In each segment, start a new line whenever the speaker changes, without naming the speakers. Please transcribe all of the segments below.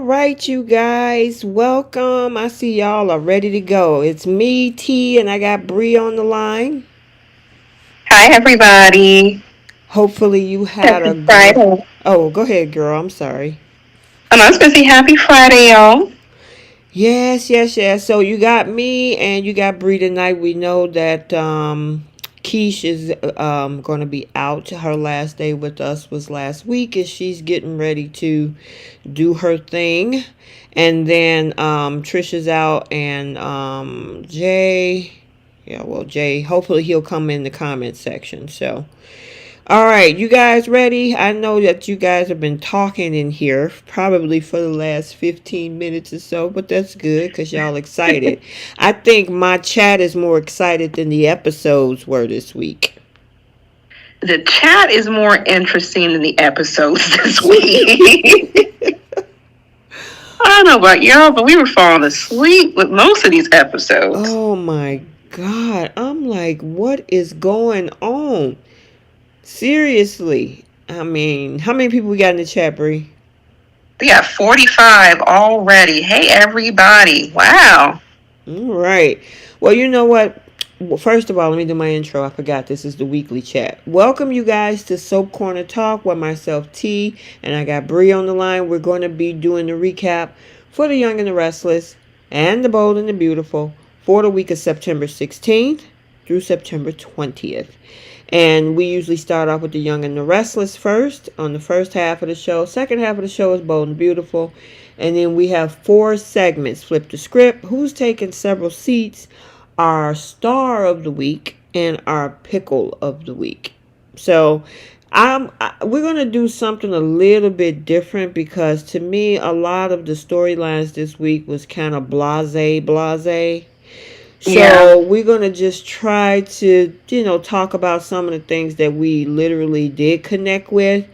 right, you guys, welcome. I see y'all are ready to go. It's me, T, and I got Bree on the line.
Hi, everybody.
Hopefully, you had a
Happy
great.
Friday.
Oh, go ahead, girl. I'm sorry.
I was going to say happy Friday, y'all.
Yes, yes, yes. So you got me and you got Bree tonight. We know that Keish is going to be out. Her last day with us was last week, and she's getting ready to do her thing. And then Trisha's out, and Jay. Yeah, well, Jay. Hopefully, he'll come in the comment section. So. All right, you guys ready? I know that you guys have been talking in here probably for the last 15 minutes or so, but that's good because y'all excited. I think my chat is more excited than the episodes were this week.
The chat is more interesting than the episodes this week. I don't know about y'all, but we were falling asleep with most of these episodes.
Oh my God. I'm like, what is going on? Seriously. I mean, how many people we got in the chat, Bree?
We got 45 already. Hey, everybody. Wow.
All right. Well, you know what? Well, first of all, let me do my intro. I forgot this is the weekly chat. Welcome, you guys, to Soap Corner Talk with myself, T, and I got Bree on the line. We're going to be doing the recap for The Young and the Restless and The Bold and the Beautiful for the week of September 16th through September 20th. And we usually start off with The Young and the Restless first on the first half of the show. Second half of the show is Bold and Beautiful. And then we have 4 segments. Flip the script, who's taking several seats, our star of the week, and our pickle of the week. So we're going to do something a little bit different because to me, a lot of the storylines this week was kind of blase. So we're going to just try to, talk about some of the things that we literally did connect with.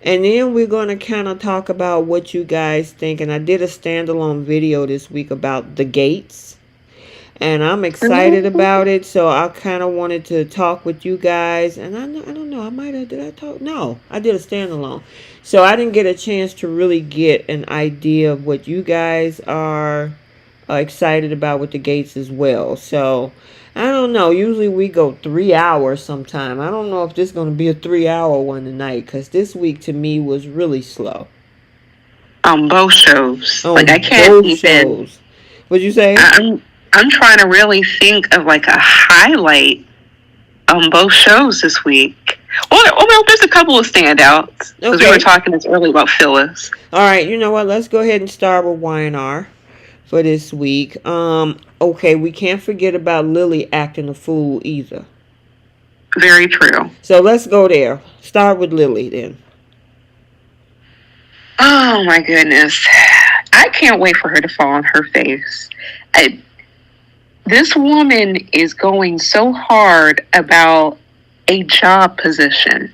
And then we're going to kind of talk about what you guys think. And I did a standalone video this week about the gates. And I'm excited about it. So I kind of wanted to talk with you guys. And I don't know. Did I talk? No, I did a standalone. So I didn't get a chance to really get an idea of what you guys are excited about with the gates as well. So I don't know. Usually we go 3 hours sometime. I don't know if this is going to be a 3 hour one tonight because this week to me was really slow.
On both shows.
On
like I can't
both
even.
shows. What'd you say?
I'm trying to really think of like a highlight on both shows this week. Well, there's a couple of standouts because we were talking this early about Phyllis.
All right, you know what? Let's go ahead and start with Y&R for this week. Okay, we can't forget about Lily acting a fool either.
Very true.
So let's go there. Start with Lily then.
Oh my goodness. I can't wait for her to fall on her face. This woman is going so hard about a job position.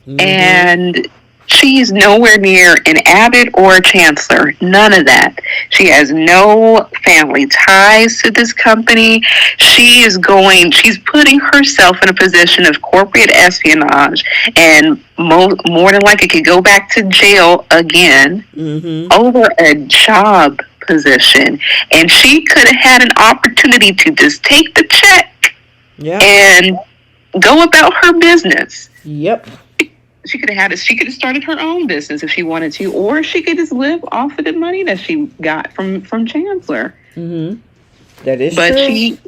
Mm-hmm. And she's nowhere near an abbot or a chancellor. None of that. She has no family ties to this company. She's putting herself in a position of corporate espionage and more than likely could go back to jail again over a job position. And she could have had an opportunity to just take the check and go about her business.
Yep.
She could have started her own business if she wanted to, or she could just live off of the money that she got from Chancellor.
That is true.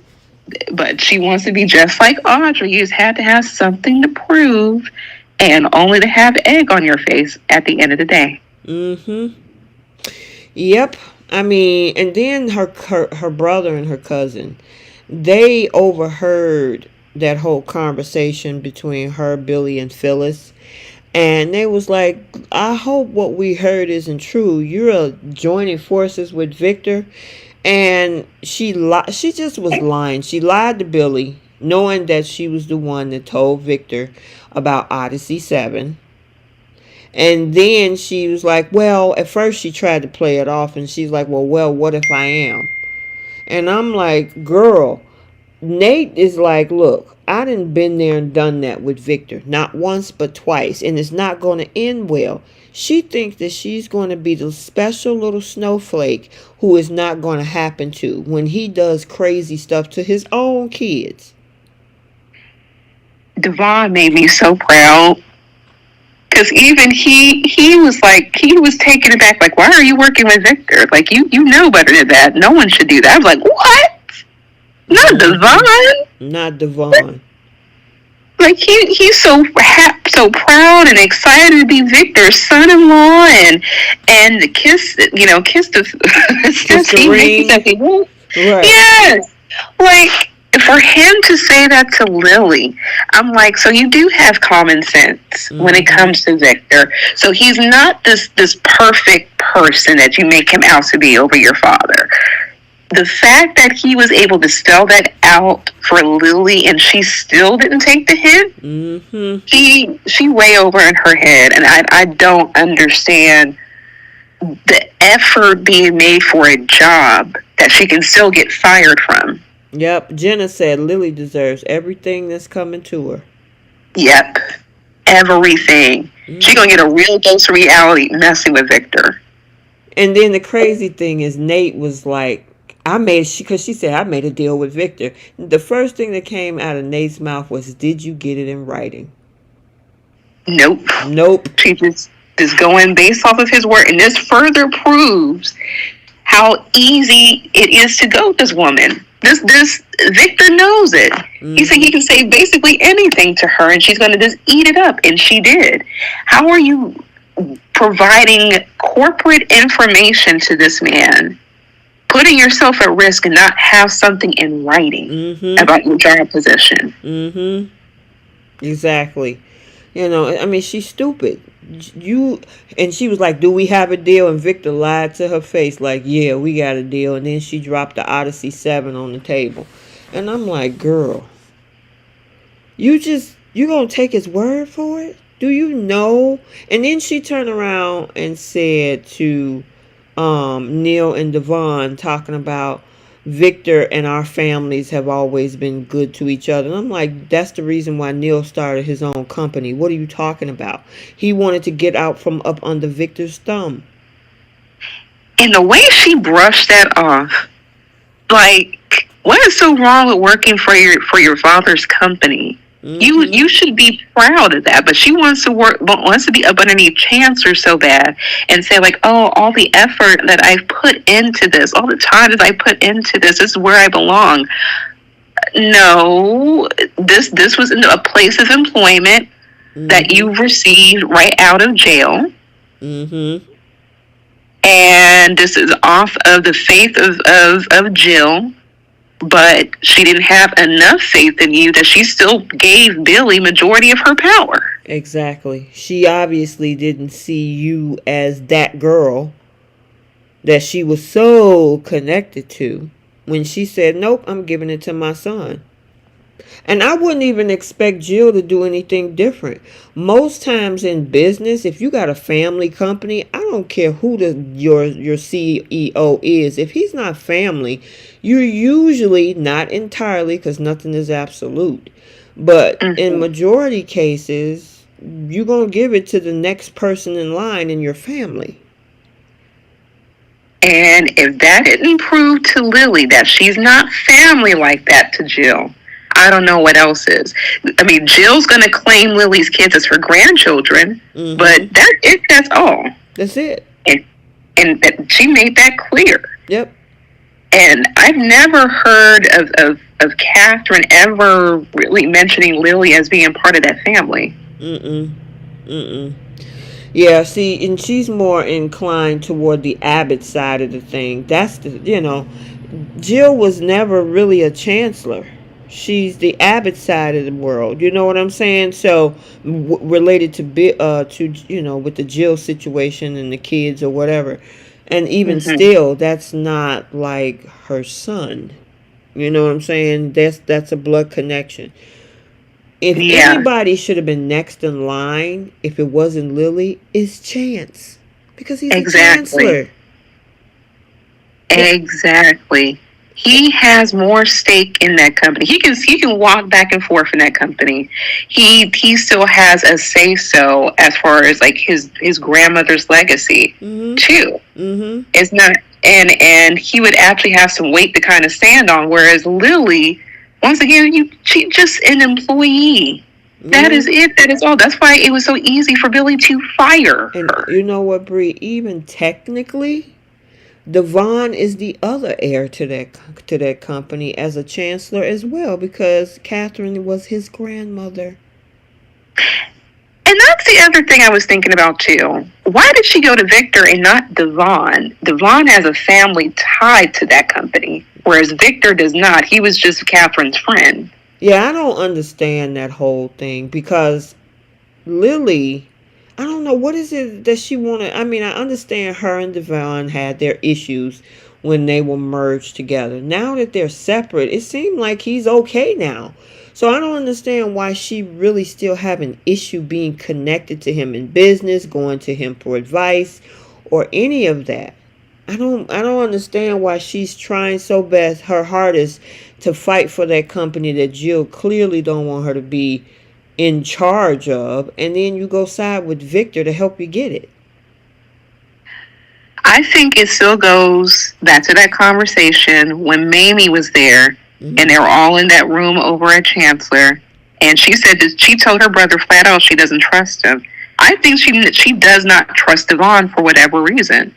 But she wants to be just like Audrey. You just had to have something to prove, and only to have egg on your face at the end of the day.
Yep. I mean, and then her brother and her cousin, they overheard that whole conversation between her, Billy, and Phyllis. And they was like, I hope what we heard isn't true. You're joining forces with Victor. And she just was lying. She lied to Billy, knowing that she was the one that told Victor about Odyssey 7. And then she was like, well, at first she tried to play it off. And she's like, well, what if I am? And I'm like, girl, Nate is like, look, I done been there and done that with Victor. Not once, but twice. And it's not going to end well. She thinks that she's going to be the special little snowflake who is not going to happen to when he does crazy stuff to his own kids.
Devon made me so proud. Because even he was like, he was taken aback, like, why are you working with Victor? Like, you know better than that. No one should do that. I was like, what? Not Devon.
Not Devon.
Like, he's so proud and excited to be Victor's son-in-law, and the kiss the
ring.
Right. Yes. Like, for him to say that to Lily, I'm like, so you do have common sense when it comes to Victor. So he's not this perfect person that you make him out to be over your father. The fact that he was able to spell that out for Lily and she still didn't take the hint, she way over in her head. And I don't understand the effort being made for a job that she can still get fired from.
Yep, Jenna said Lily deserves everything that's coming to her.
Yep, everything. She's gonna get a real dose of reality messing with Victor.
And then the crazy thing is, Nate was like, because she said, I made a deal with Victor. The first thing that came out of Nate's mouth was, did you get it in writing?
Nope. She just going based off of his word. And this further proves how easy it is to go this woman. This Victor knows it. He said he can say basically anything to her and she's going to just eat it up. And she did. How are you providing corporate information to this man, putting yourself at risk and not have something in writing about your job position?
Exactly. You know, I mean, she's stupid. And she was like, do we have a deal? And Victor lied to her face like, yeah, we got a deal. And then she dropped the Odyssey 7 on the table. And I'm like, girl, you gonna take his word for it? Do you know? And then she turned around and said to Neil and Devon, talking about Victor and our families have always been good to each other. And I'm like, that's the reason why Neil started his own company. What are you talking about? He wanted to get out from up under Victor's thumb.
And the way she brushed that off, like, what is so wrong with working for your father's company? You should be proud of that, but she wants to be up underneath Chancellor so bad and say like, oh, all the effort that I've put into this, all the time that I put into this is where I belong. No, this was in a place of employment that you received right out of jail, and this is off of the faith of Jill. But she didn't have enough faith in you that she still gave Billy majority of her power.
Exactly. She obviously didn't see you as that girl that she was so connected to when she said, nope, I'm giving it to my son. And I wouldn't even expect Jill to do anything different. Most times in business, if you got a family company, I don't care who your CEO is. If he's not family, you're usually, not entirely, because nothing is absolute, but in majority cases, you're going to give it to the next person in line in your family.
And if that didn't prove to Lily that she's not family like that to Jill, I don't know what else is. I mean, Jill's going to claim Lily's kids as her grandchildren, but that's all.
That's it.
And she made that clear.
Yep.
And I've never heard of Catherine ever really mentioning Lily as being part of that family.
Yeah, see, and she's more inclined toward the Abbott side of the thing. That's Jill was never really a chancellor. She's the Abbott side of the world. You know what I'm saying? So related to with the Jill situation and the kids or whatever. And even still, that's not like her son. You know what I'm saying? That's a blood connection. If anybody should have been next in line, if it wasn't Lily, it's Chance. Because he's a chancellor.
Exactly. He has more stake in that company. He can walk back and forth in that company. He still has a say so as far as like his grandmother's legacy
Mm-hmm.
too.
Mm-hmm.
It's not, and he would actually have some weight to kind of stand on. Whereas Lily, once again, she just an employee. That is
Mm-hmm.
it. That is all. That's why it was so easy for Billy to fire
And
her.
you know what, Bree? Even technically, Devon is the other heir to that company as a chancellor as well, because Catherine was his grandmother.
And that's the other thing I was thinking about too. Why did she go to Victor and not Devon? Devon has a family tied to that company, whereas Victor does not. He was just Catherine's friend.
Yeah, I don't understand that whole thing because Lily, I don't know what is it that she wanted. I mean, I understand her and Devon had their issues when they were merged together. Now that they're separate, it seemed like he's okay now. So I don't understand why she really still have an issue being connected to him in business, going to him for advice, or any of that. I don't understand why she's trying so best her hardest to fight for that company that Jill clearly don't want her to be in charge of, and then you go side with Victor to help you get it.
I think it still goes back to that conversation when Mamie was there and
Mm-hmm.
they were all in that room over at Chancellor. And she said that she told her brother flat out she doesn't trust him. I think she does not trust Devon for whatever reason.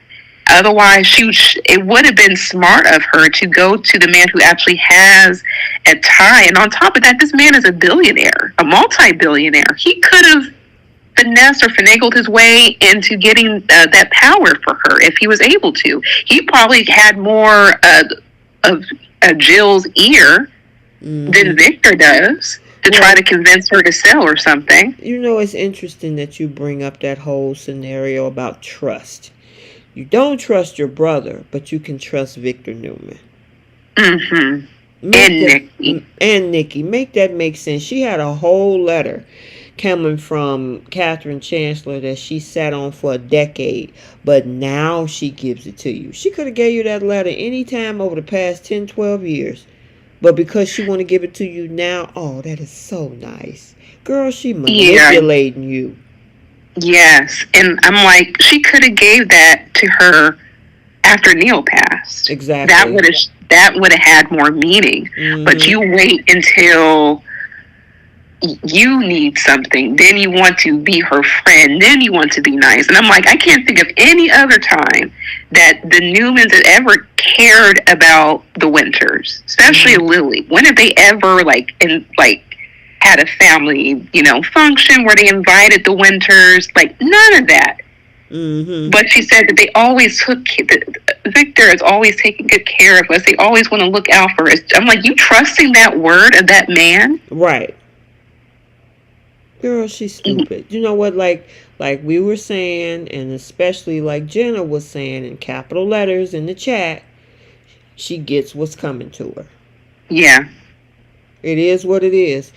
Otherwise, it would have been smart of her to go to the man who actually has a tie. And on top of that, this man is a billionaire, a multi-billionaire. He could have finessed or finagled his way into getting that power for her if he was able to. He probably had more of Jill's ear than
Mm-hmm.
Victor does to try
Well,
to convince her to sell or something.
you know, it's interesting that you bring up that whole scenario about trust. You don't trust your brother, but you can trust Victor Newman.
Mm-hmm.
Make
And
that
Nikki.
and Nikki, make that make sense. She had a whole letter coming from Catherine Chancellor that she sat on for a decade, but now she gives it to you. She could have gave you that letter anytime over the past 10, 12 years. But because she want to give it to you now, oh, that is so nice. Girl, she
Yeah,
manipulating you.
yes. And I'm like, she could have gave that to her after Neil passed. That
Exactly.
would have that would have had more meaning. But
Mm-hmm.
you wait until you need something, then you want to be her friend, then you want to be nice. And I'm like, I can't think of any other time that the Newmans had ever cared about the Winters, especially
Mm-hmm.
Lily. When have they ever had a family, function where they invited the Winters? Like none of that.
Mm-hmm.
But she said that they always Victor is always taking good care of us. They always want to look out for us. I'm like, you trusting that word of that man?
Right. Girl, she's stupid. You know what? Like we were saying, and especially like Jenna was saying in capital letters in the chat, she gets what's coming to her.
Yeah.
It is what it is.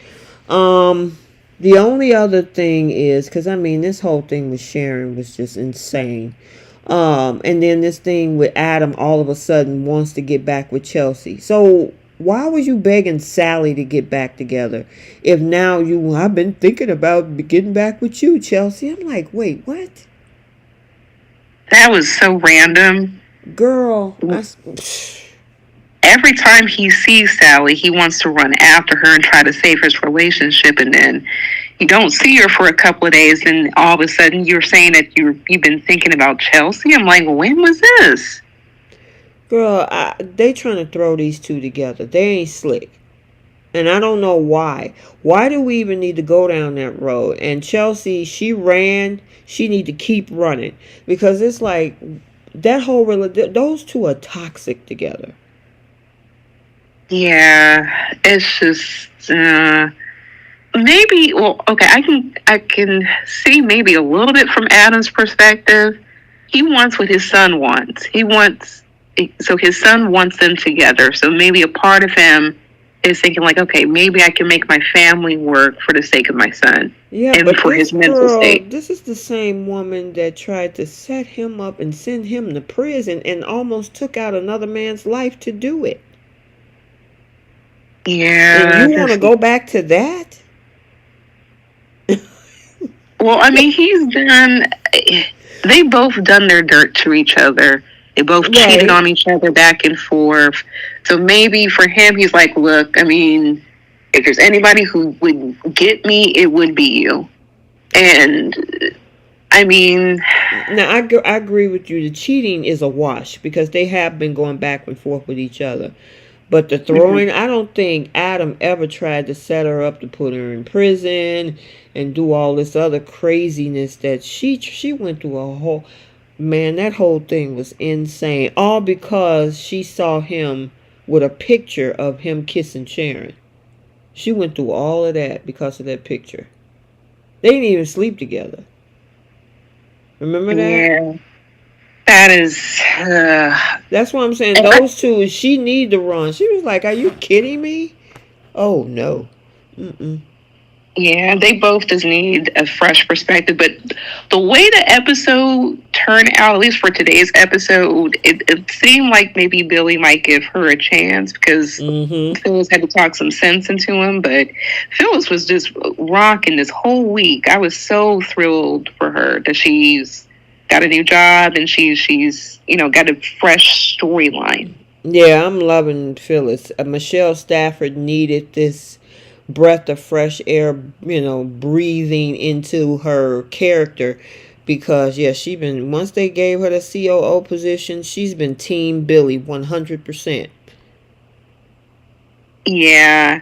Um, the only other thing is, because I mean, this whole thing with Sharon was just insane. And then this thing with Adam all of a sudden wants to get back with Chelsea. So why was you begging Sally to get back together? If now I've been thinking about getting back with you, Chelsea. I'm like, wait, what?
That was so random.
Girl,
Every time he sees Sally, he wants to run after her and try to save his relationship. And then you don't see her for a couple of days, and all of a sudden you're saying that you've been thinking about Chelsea. I'm like, when was this?
girl, they trying to throw these two together. They ain't slick. And I don't know why. Why do we even need to go down that road? And Chelsea, she ran. She need to keep running because it's like that whole those two are toxic together.
Yeah, it's just maybe. Well, okay, I can see maybe a little bit from Adam's perspective. He wants what his son wants. So his son wants them together. So maybe a part of him is thinking like, okay, maybe I can make my family work for the sake of my son
Yeah,
and
but
for
this
his mental
girl,
state.
this is the same woman that tried to set him up and send him to prison and almost took out another man's life to do it. And
Yeah,
you want to go back to that?
well, I mean, they both done their dirt to each other. They both cheated
Right.
on each other back and forth. So maybe for him, he's like, look, I mean, if there's anybody who would get me, it would be you. And I mean,
Now, I agree with you. The cheating is a wash because they have been going back and forth with each other. But the
mhm,
throwing, I don't think Adam ever tried to set her up to put her in prison and do all this other craziness that she went through a whole. Man, that whole thing was insane. All because she saw him with a picture of him kissing Sharon. She went through all of that because of that picture. They didn't even sleep together. Remember that?
yeah, that is.
That's what I'm saying.
And I,
Those two, she need to run. She was like, "Are you kidding me?" Oh no. Mm-mm.
yeah, they both just need a fresh perspective. But the way the episode turned out, at least for today's episode, it seemed like maybe Billy might give her a chance because
Mm-hmm.
Phyllis had to talk some sense into him. But Phyllis was just rocking this whole week. I was so thrilled for her that she's got a new job and she's got a fresh storyline.
Yeah, I'm loving Phyllis. Michelle Stafford needed this breath of fresh air, breathing into her character because yeah, she been once they gave her the COO position, she's been Team Billy 100%.
Yeah.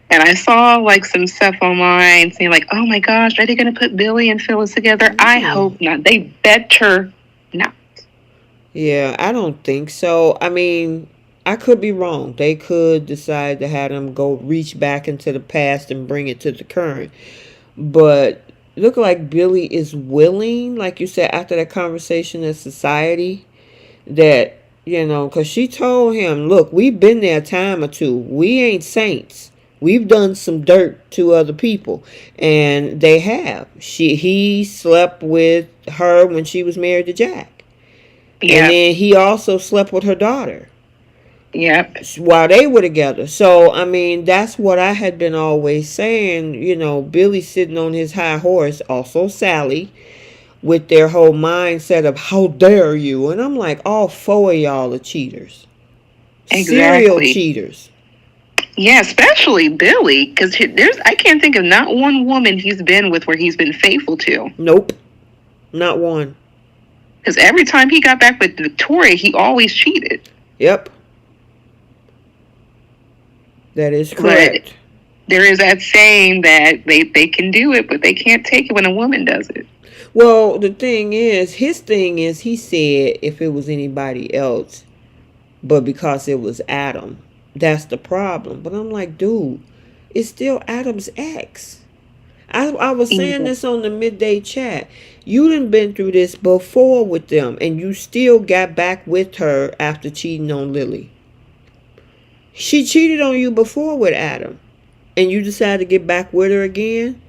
And I saw like some stuff online saying like, "Oh my gosh, are they going to put Billy and Phyllis together?" I
Mm.
hope not. They better not.
Yeah, I don't think so. I mean, I could be wrong. They could decide to have them go reach back into the past and bring it to the current. But look like Billy is willing, like you said, after that conversation in society, that, because she told him, look, we've been there a time or two. We ain't saints. We've done some dirt to other people. And they have. He slept with her when she was married to Jack. And
Yep.
then he also slept with her daughter
Yep.
while they were together. So, I mean, that's what I had been always saying. Billy sitting on his high horse, also Sally, with their whole mindset of how dare you. And I'm like, all four of y'all are cheaters, serial
Exactly.
cheaters.
Yeah, especially Billy, because I can't think of not one woman he's been with where he's been faithful to.
Nope, not one.
Because every time he got back with Victoria, he always cheated.
Yep, that is
But
correct.
there is that saying that they can do it, but they can't take it when a woman does it.
Well, his thing is, he said if it was anybody else, but because it was Adam, that's the problem. But I'm like, dude, it's still Adam's ex. I was saying
Yeah.
this on the midday chat. You done been through this before with them, and you still got back with her after cheating on Lily. She cheated on you before with Adam, and you decided to get back with her again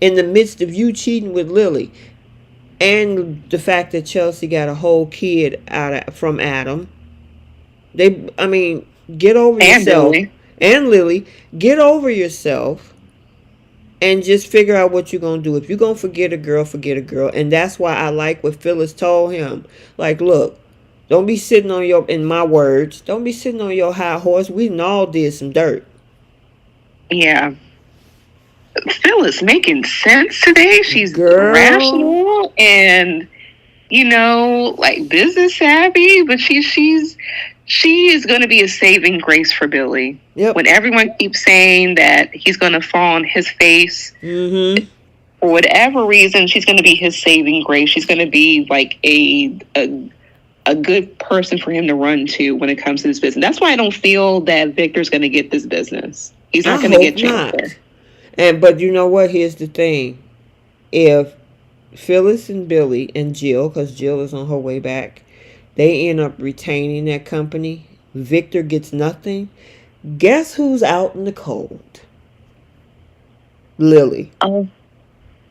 in the midst of you cheating with Lily, and the fact that Chelsea got a whole kid from Adam. I mean, get over
And
yourself,
Billy.
and Lily, get over yourself and just figure out what you're gonna do. If you're gonna forget a girl, forget a girl. And that's why I like what Phyllis told him. Like, look, don't be sitting on in my words, don't be sitting on your high horse. We done all did some dirt.
Yeah. Phyllis making sense today. She's
Girl.
rational and like business savvy, but she is going to be a saving grace for Billy.
Yep.
When everyone keeps saying that he's going to fall on his face,
Mm-hmm.
for whatever reason, she's going to be his saving grace. She's going to be like a good person for him to run to when it comes to this business. That's why I don't feel that Victor's going to get this business. He's not
I
going to
hope
get
not.
Chancellor.
But you know what? Here's the thing. If Phyllis and Billy and Jill, because Jill is on her way back, they end up retaining that company, Victor gets nothing. Guess who's out in the cold? Lily.
Oh,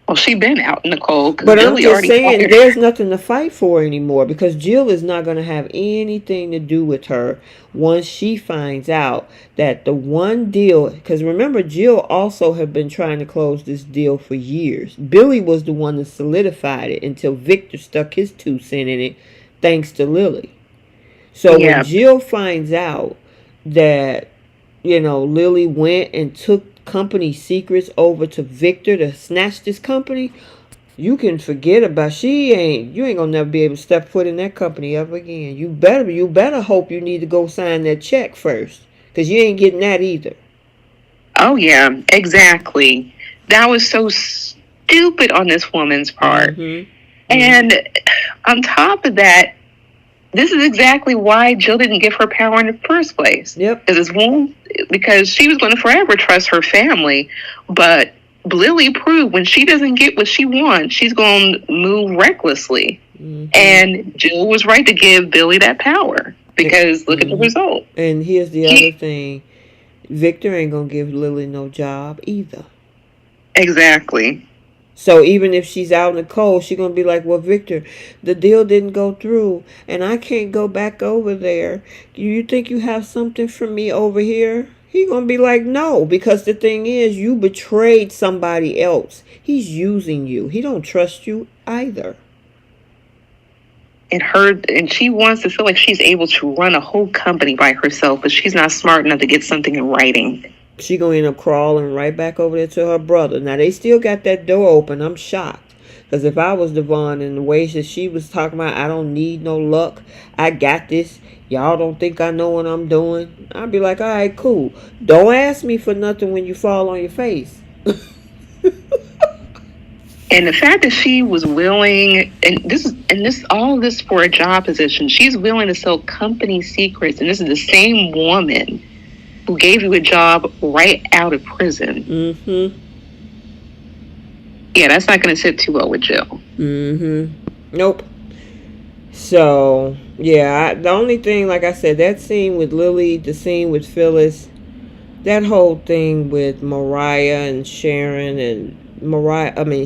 Well, she been out in the cold because
But I'm
Billy
just
already
saying,
fired.
there's nothing to fight for anymore because Jill is not going to have anything to do with her once she finds out that the one deal. Because remember, Jill also had been trying to close this deal for years. Billy was the one that solidified it until Victor stuck his 2 cents in it, thanks to Lily. So when
Yeah,
Jill finds out that, Lily went and took company secrets over to Victor to snatch this company, you can forget about you ain't gonna never be able to step foot in that company ever again. You better hope you need to go sign that check first, because you ain't getting that either.
oh yeah, exactly. That was so stupid on this woman's part.
Mm-hmm. Mm-hmm.
And on top of that, this is exactly why Jill didn't give her power in the first place.
Yep.
Because she was going to forever trust her family, but Lily proved when she doesn't get what she wants, she's going to move recklessly.
Mm-hmm.
And Jill was right to give Billy that power because look at the
Mm-hmm.
result.
And here's the other thing: Victor ain't gonna give Lily no job either.
Exactly.
So even if she's out in the cold, she's gonna be like, "Well, Victor, the deal didn't go through, and I can't go back over there. Do you think you have something for me over here?" He gonna be like, "No," because the thing is, you betrayed somebody else. He's using you. He don't trust you either.
And she wants to feel like she's able to run a whole company by herself, but she's not smart enough to get something in writing.
She gonna end up crawling right back over there to her brother. Now they still got that door open. I'm shocked. Because if I was Devon and the way that she was talking about, I don't need no luck. I got this. Y'all don't think I know what I'm doing. I'd be like, all right, cool. Don't ask me for nothing when you fall on your face.
And the fact that she was willing, all of this for a job position, she's willing to sell company secrets, and this is the same woman who gave you a job right out of prison.
Mm-hmm.
Yeah, that's not going to sit too well with Jill.
Mm-hmm. Nope. So, yeah, the only thing, like I said, that scene with Lily, the scene with Phyllis, that whole thing with Mariah and Sharon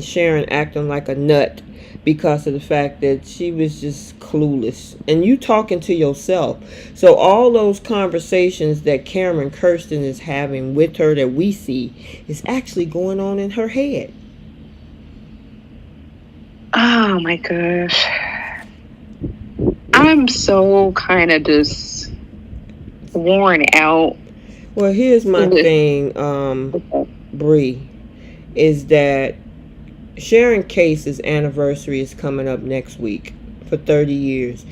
Sharon acting like a nut because of the fact that she was just clueless. And you talking to yourself. So all those conversations that Cameron Kirsten is having with her that we see is actually going on in her head.
Oh my gosh. I'm so kind of just worn out.
Well, here's my thing, Bree, is that Sharon Case's anniversary is coming up next week for 30 years.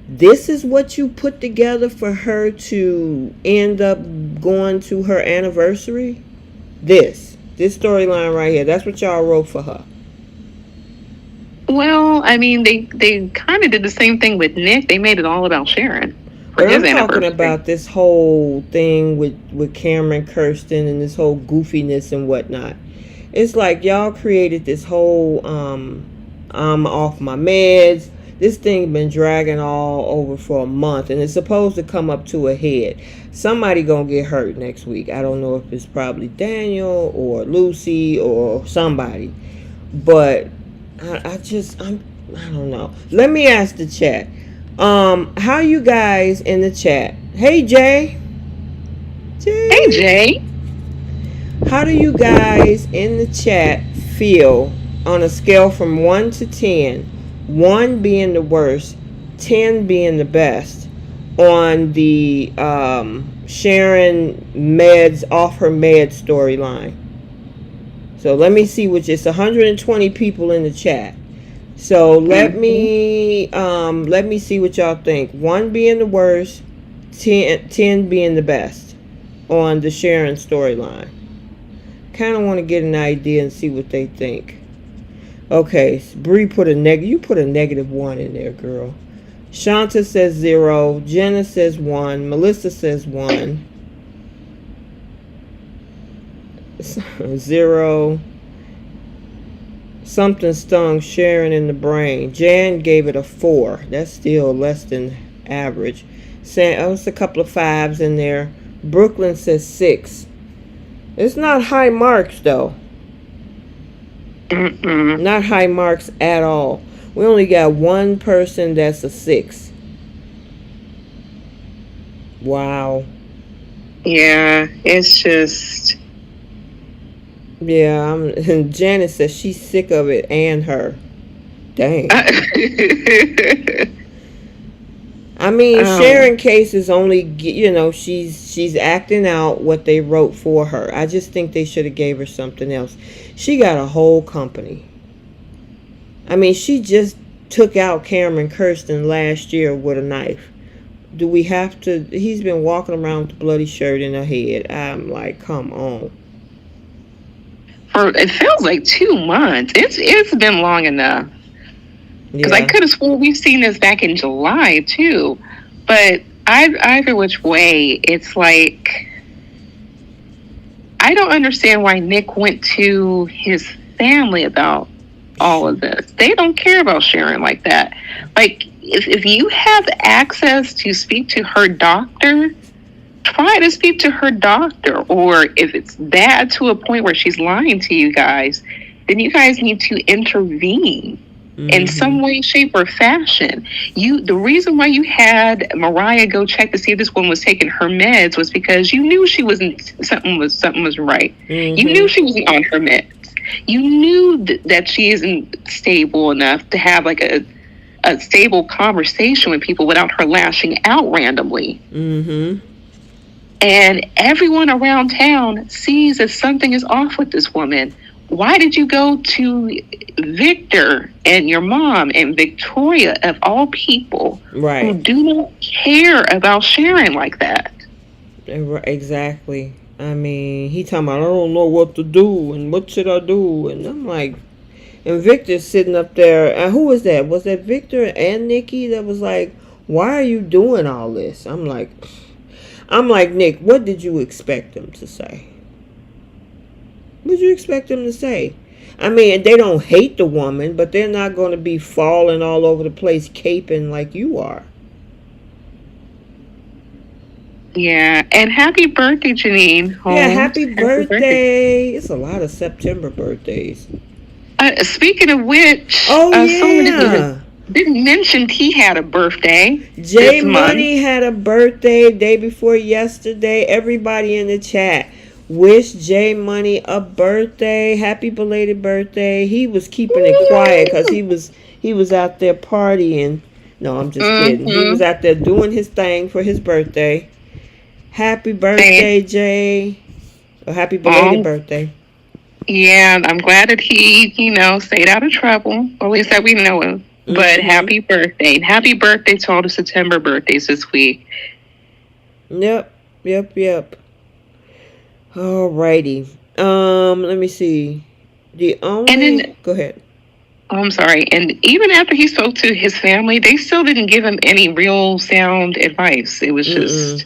This is what you put together for her to end up going to her anniversary? This storyline right here. That's what y'all wrote for her.
Well, I mean, they kind of did the same thing with Nick. They made it all about Sharon.
But I'm talking about this whole thing with Cameron Kirsten and this whole goofiness and whatnot. It's like y'all created this whole I'm off my meds. This thing been dragging all over for a month, and it's supposed to come up to a head. Somebody gonna get hurt next week. I don't know if it's probably Daniel or Lucy or somebody, but I don't know. Let me ask the chat. How you guys in the chat? Hey Jay.
Hey Jay.
How do you guys in the chat feel on a scale from 1 to 10? 1 being the worst, 10 being the best, on the Sharon meds off her meds storyline. So let me see which it's 120 people in the chat. So let me see what y'all think. 1 being the worst, 10 being the best on the Sharon storyline. Kind of want to get an idea and see what they think. Okay, Bree put a you put a -1 in there, girl. Shanta says 0. Jenna says 1. Melissa says 1. 0. Something stung Sharon in the brain. Jan gave it a 4. That's still less than average. It's a couple of 5s in there. Brooklyn says 6. It's not high marks though.
Mm-mm.
Not high marks at all. We only got one person that's a 6. Wow.
Yeah, it's just.
Yeah, Janice says she's sick of it and her. Dang. I mean,
Oh,
Sharon Case is only, she's acting out what they wrote for her. I just think they should have gave her something else. She got a whole company. I mean, she just took out Cameron Kirsten last year with a knife. Do we have to? He's been walking around with a bloody shirt in her head. I'm like, come on.
for it feels like 2 months. It's been long enough. Because I
Yeah.
could have sworn we've seen this back in July too. But either which way, it's like I don't understand why Nick went to his family about all of this. They don't care about Sharon like that. Like if you have access to speak to her doctor, try to speak to her doctor. Or if it's bad to a point where she's lying to you guys, then you guys need to intervene in
Mm-hmm.
some way, shape, or fashion. The reason why you had Mariah go check to see if this woman was taking her meds was because you knew she wasn't something was right. You knew
Mm-hmm.
she wasn't on her meds. You knew that she isn't stable enough to have like a stable conversation with people without her lashing out randomly.
Mm-hmm.
And everyone around town sees that something is off with this woman. Why did you go to Victor and your mom and Victoria, of all people, who
Right.
do not care about Sharon like that?
Exactly. I mean, he talking about I don't know what to do and what should I do, and I'm like, and Victor's sitting up there. And who was that? Was that Victor and Nikki that was like, why are you doing all this? I'm like, Nick, what did you expect them to say? What did you expect them to say? I mean, they don't hate the woman, but they're not going to be falling all over the place, caping like you are.
Yeah, and happy birthday, Janine
Yeah,
Holmes.
happy
Happy birthday.
birthday. It's a lot of September birthdays.
Speaking of which,
Oh,
someone
yeah.
didn't mention he had a birthday
J
this month.
Money had a birthday day before yesterday. Everybody in the chat wish J Money a birthday. Happy belated birthday. He was keeping it quiet because he was out there partying. No, I'm just kidding. He was
Mm-hmm.
out there doing his thing for his birthday. Happy
Saying,
birthday, Jay. Or happy belated
oh,
birthday.
yeah, I'm glad that he, stayed out of trouble, or at least that we know of. But
Mm-hmm.
happy birthday. And happy birthday to all the September birthdays this week.
Yep. Yep. Yep. Alrighty. Let me see. The
And
only
then,
go ahead.
oh, I'm sorry. And even after he spoke to his family, they still didn't give him any real sound advice. It was
Mm-mm.
just,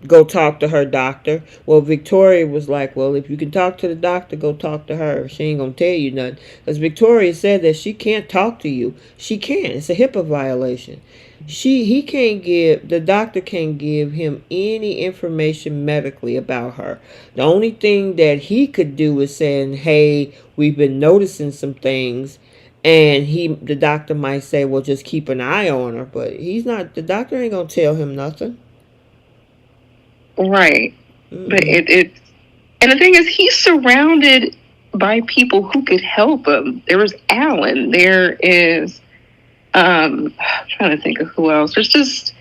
Go talk to her doctor. Well, Victoria was like, well, if you can talk to the doctor, go talk to her. She ain't gonna tell you nothing. Because Victoria said that she can't talk to you. She can't. It's a HIPAA violation. He can't give, the doctor can't give him any information medically about her. The only thing that he could do is saying, hey, we've been noticing some things. And the doctor might say, well, just keep an eye on her. But the doctor ain't gonna tell him nothing.
right. But
Mm-mm.
and the thing is, he's surrounded by people who could help him. There was Alan. There is, I'm trying to think of who else. There's just,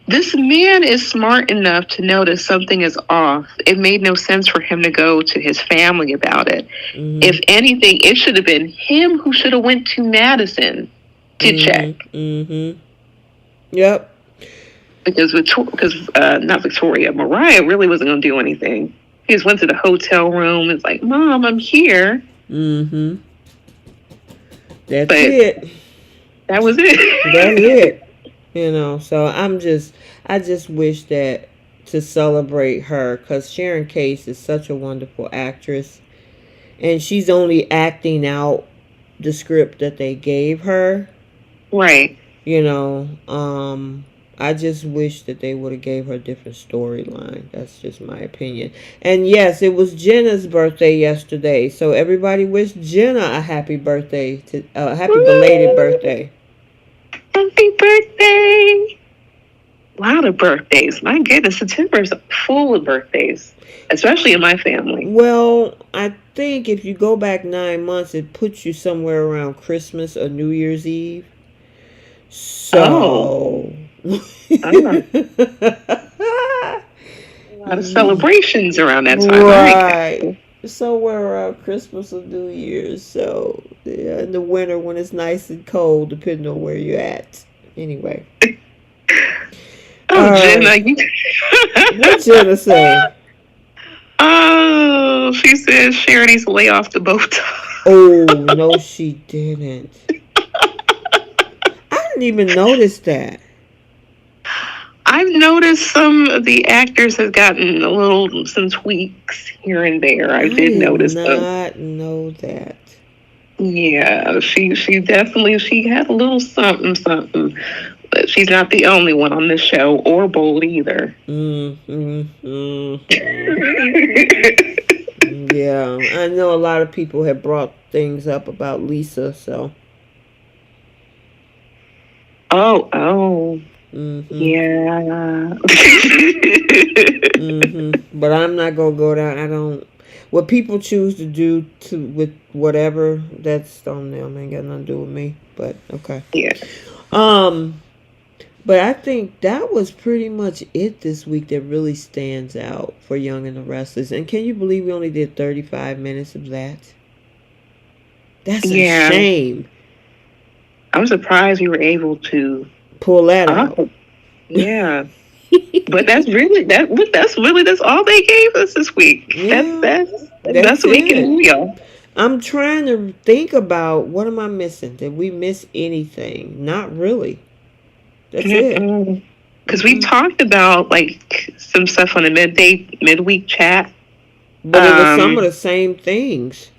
this man is smart enough to know that something is off. It made no sense for him to go to his family about it. If
Mm-hmm.
anything, it should have been him who should have went to Madison to check.
Mm-hmm. Mm-hmm. Yep.
Because not Victoria, Mariah really wasn't going to do anything. He just went to the hotel room and was like, Mom, I'm here.
Mm-hmm. That's
But
it.
that was
That's
it.
it. So I just wish that to celebrate her because Sharon Case is such a wonderful actress. And she's only acting out the script that they gave her.
Right.
You know, um, I just wish that they would have gave her a different storyline. That's just my opinion. And yes, it was Jenna's birthday yesterday, so everybody wish Jenna a happy birthday, to happy belated birthday.
Happy birthday! A lot of birthdays. My goodness, September is full of birthdays, especially in my family.
Well, I think if you go back 9 months, it puts you somewhere around Christmas or New Year's Eve.
Oh,
So.
a lot of celebrations around that time.
Right. Somewhere around Christmas or New Year's. So, yeah, in the winter when it's nice and cold, depending on where you're at. Anyway.
Oh, Jenna.
What Jenna say?
Oh, she says Sharon needs to lay off the bow tie.
Oh, no, she didn't. I didn't even notice that.
I've noticed some of the actors have gotten some tweaks here and there. I did notice them.
Not know that.
Yeah, she definitely had a little something. But she's not the only one on this show, or Bold either.
Yeah, I know a lot of people have brought things up about Lisa, so.
Oh. Yeah.
But I'm not gonna go down. I don't. What people choose to do with whatever, that's on them. Ain't got nothing to do with me. But okay.
Yeah.
But I think that was pretty much it this week that really stands out for Young and the Restless. And can you believe we only did 35 minutes of that? That's a shame.
I'm surprised we were able to
pull that out.
Yeah. But that's all they gave us this week.
Yeah,
that's week in Rio.
I'm trying to think about, what am I missing? Did we miss anything? Not really. That's it.
Because we talked about like some stuff on the midweek chat.
But it was some of the same things.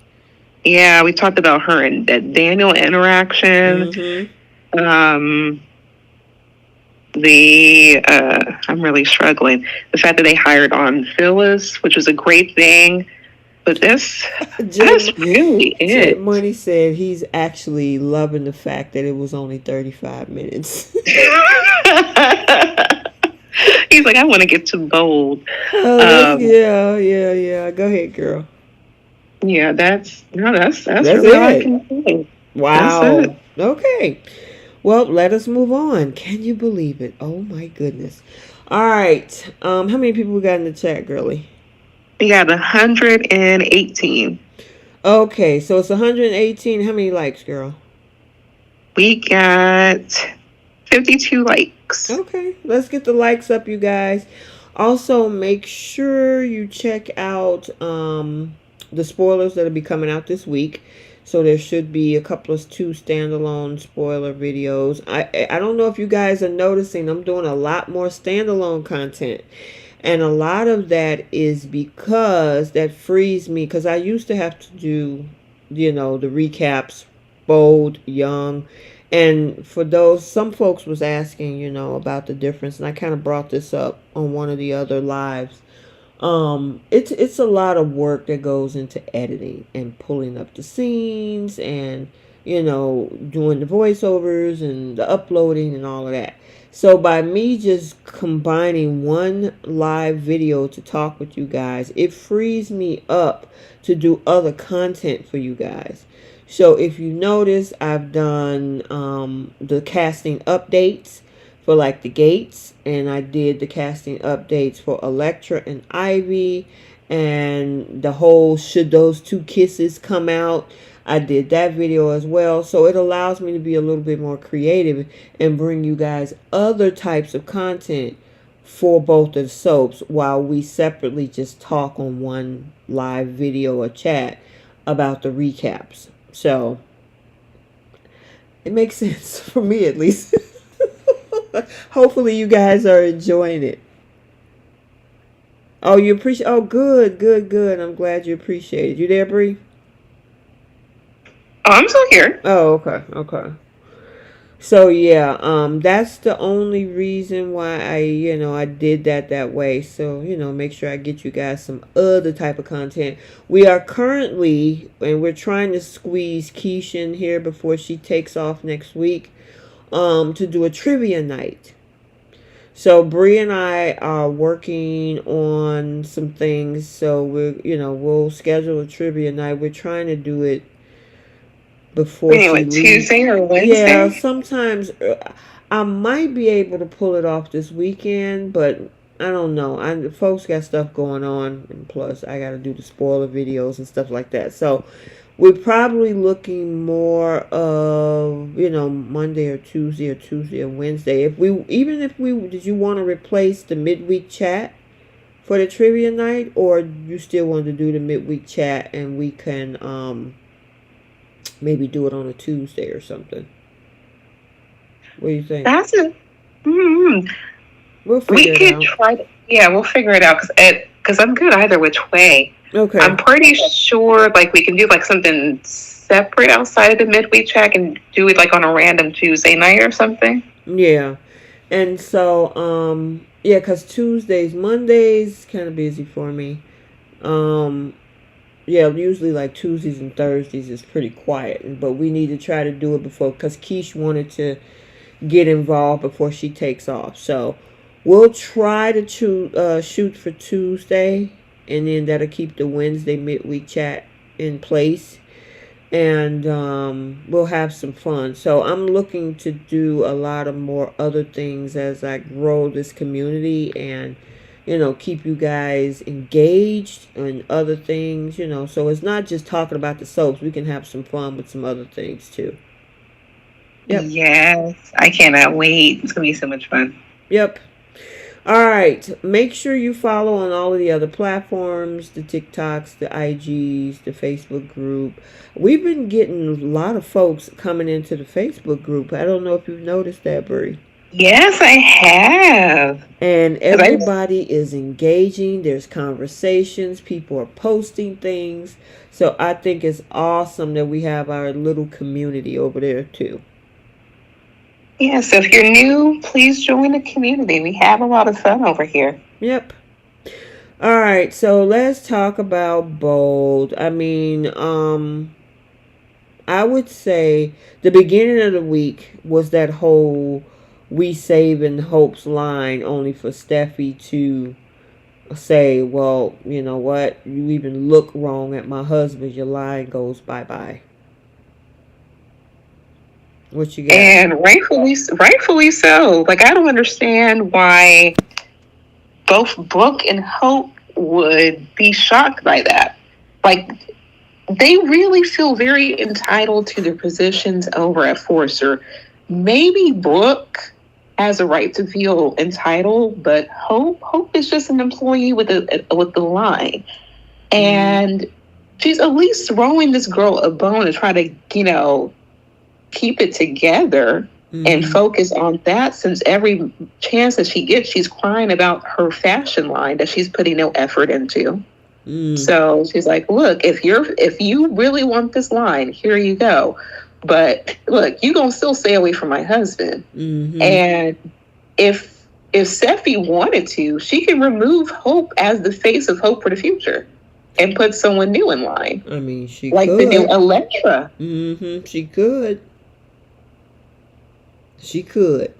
Yeah, we talked about her and Daniel interaction. I'm really struggling. The fact that they hired on Phyllis, which was a great thing. But that's really it.
Money said he's actually loving the fact that it was only 35 minutes.
He's like, I want to get too bold.
Yeah. Go ahead, girl.
Yeah, that's really all I can say.
Wow. Okay. Well, let us move on. Can you believe it? Oh my goodness. All right. How many people we got in the chat, girlie?
We got 118.
Okay, so it's 118. How many likes, girl?
We got 52 likes.
Okay, let's get the likes up, you guys. Also, make sure you check out the spoilers that'll be coming out this week. So there should be a couple of 2 standalone spoiler videos. I don't know if you guys are noticing, I'm doing a lot more standalone content. And a lot of that is because that frees me, because I used to have to do, the recaps, Bold, Young. And for those, some folks was asking, about the difference. And I kind of brought this up on one of the other lives. It's a lot of work that goes into editing and pulling up the scenes and, doing the voiceovers and the uploading and all of that. So by me just combining one live video to talk with you guys, it frees me up to do other content for you guys. So if you notice, I've done the casting updates for like the Gates, and I did the casting updates for Electra and Ivy, and the whole should those 2 kisses come out, I did that video as well. So it allows me to be a little bit more creative and bring you guys other types of content for both of the soaps, while we separately just talk on one live video or chat about the recaps. So it makes sense for me, at least. Hopefully you guys are enjoying it. Oh, you appreciate? Oh, good. I'm glad you appreciate it. You there, Bree?
Oh, I'm still here.
Oh, okay. So yeah, that's the only reason why I did that way. So, make sure I get you guys some other type of content. We are currently, and we're trying to squeeze Keisha in here before she takes off next week, to do a trivia night. So Bree and I are working on some things. So we'll schedule a trivia night. We're trying to do it before
Anyway,
she leaves.
Tuesday or
Yeah,
Wednesday?
sometimes I might be able to pull it off this weekend, but I don't know. Folks got stuff going on, and plus I got to do the spoiler videos and stuff like that. So we're probably looking more of Monday or Tuesday or Wednesday. Even if we did you want to replace the midweek chat for the trivia night, or you still want to do the midweek chat and we can maybe do it on a Tuesday or something? What do you think?
That's it. Mm-hmm.
We'll
We
figure it
could
out.
try to, yeah, we'll figure it out because I'm good either which way. I'm
Okay.
pretty sure like we can do like something separate outside of the midweek check and do it like on a random Tuesday night or something.
Yeah. And so, yeah, because Mondays kind of busy for me. Um, yeah, usually like Tuesdays and Thursdays is pretty quiet, but we need to try to do it before, because Keish wanted to get involved before she takes off. So we'll try to shoot for Tuesday, and then that'll keep the Wednesday midweek chat in place, and we'll have some fun. So I'm looking to do a lot of more other things as I grow this community, and keep you guys engaged and other things. So it's not just talking about the soaps. We can have some fun with some other things too. Yep.
Yes, I cannot wait. It's gonna be so much fun.
Yep. All right. Make sure you follow on all of the other platforms, the TikToks, the IGs, the Facebook group. We've been getting a lot of folks coming into the Facebook group. I don't know if you've noticed that, Brie.
Yes, I have.
And
'Cause I
everybody is engaging. There's conversations. People are posting things. So I think it's awesome that we have our little community over there too.
Yeah, so if you're new, please join the community. We have a lot of fun over here.
Yep. All right. So let's talk about bold. I would say the beginning of the week was that whole "we saving Hope's" line, only for Steffi to say, "Well, you know what? You even look wrong at my husband. Your line goes bye bye." What you got?
And rightfully so. Like I don't understand why both Brooke and Hope would be shocked by that. Like they really feel very entitled to their positions over at Forcer. Maybe Brooke has a right to feel entitled, but Hope is just an employee with the line, and she's at least throwing this girl a bone to try to keep it together and focus on that, since every chance that she gets, she's crying about her fashion line that she's putting no effort into. So she's like, look, if you really want this line, here you go. But look, you gonna still stay away from my husband. And if Steffi wanted to, she can remove Hope as the face of Hope for the future and put someone new in line.
I mean, she
like
could.
the new Electra.
She could. She could.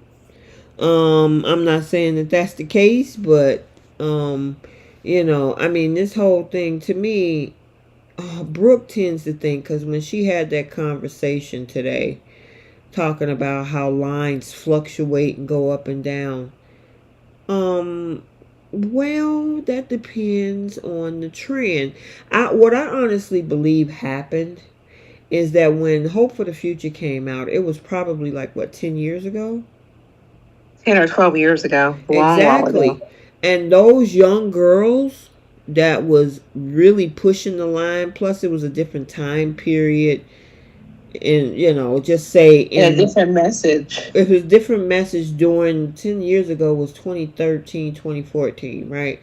I'm not saying that that's the case, but this whole thing to me, Brooke tends to think, because when she had that conversation today, talking about how lines fluctuate and go up and down, well, that depends on the trend. What I honestly believe happened is that when Hope for the Future came out, it was probably like, what, 10 years ago?
10 or 12 years ago. A long while
Exactly.
ago.
And those young girls that was really pushing the line, plus it was a different time period, and just say
in a different message.
If it's a different message during 10 years ago was 2013, 2014, right?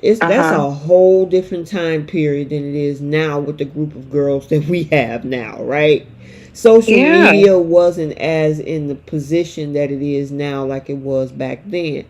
That's
Uh-huh.
a whole different time period than it is now with the group of girls that we have now, right? Social
Yeah.
media wasn't as in the position that it is now like it was back then.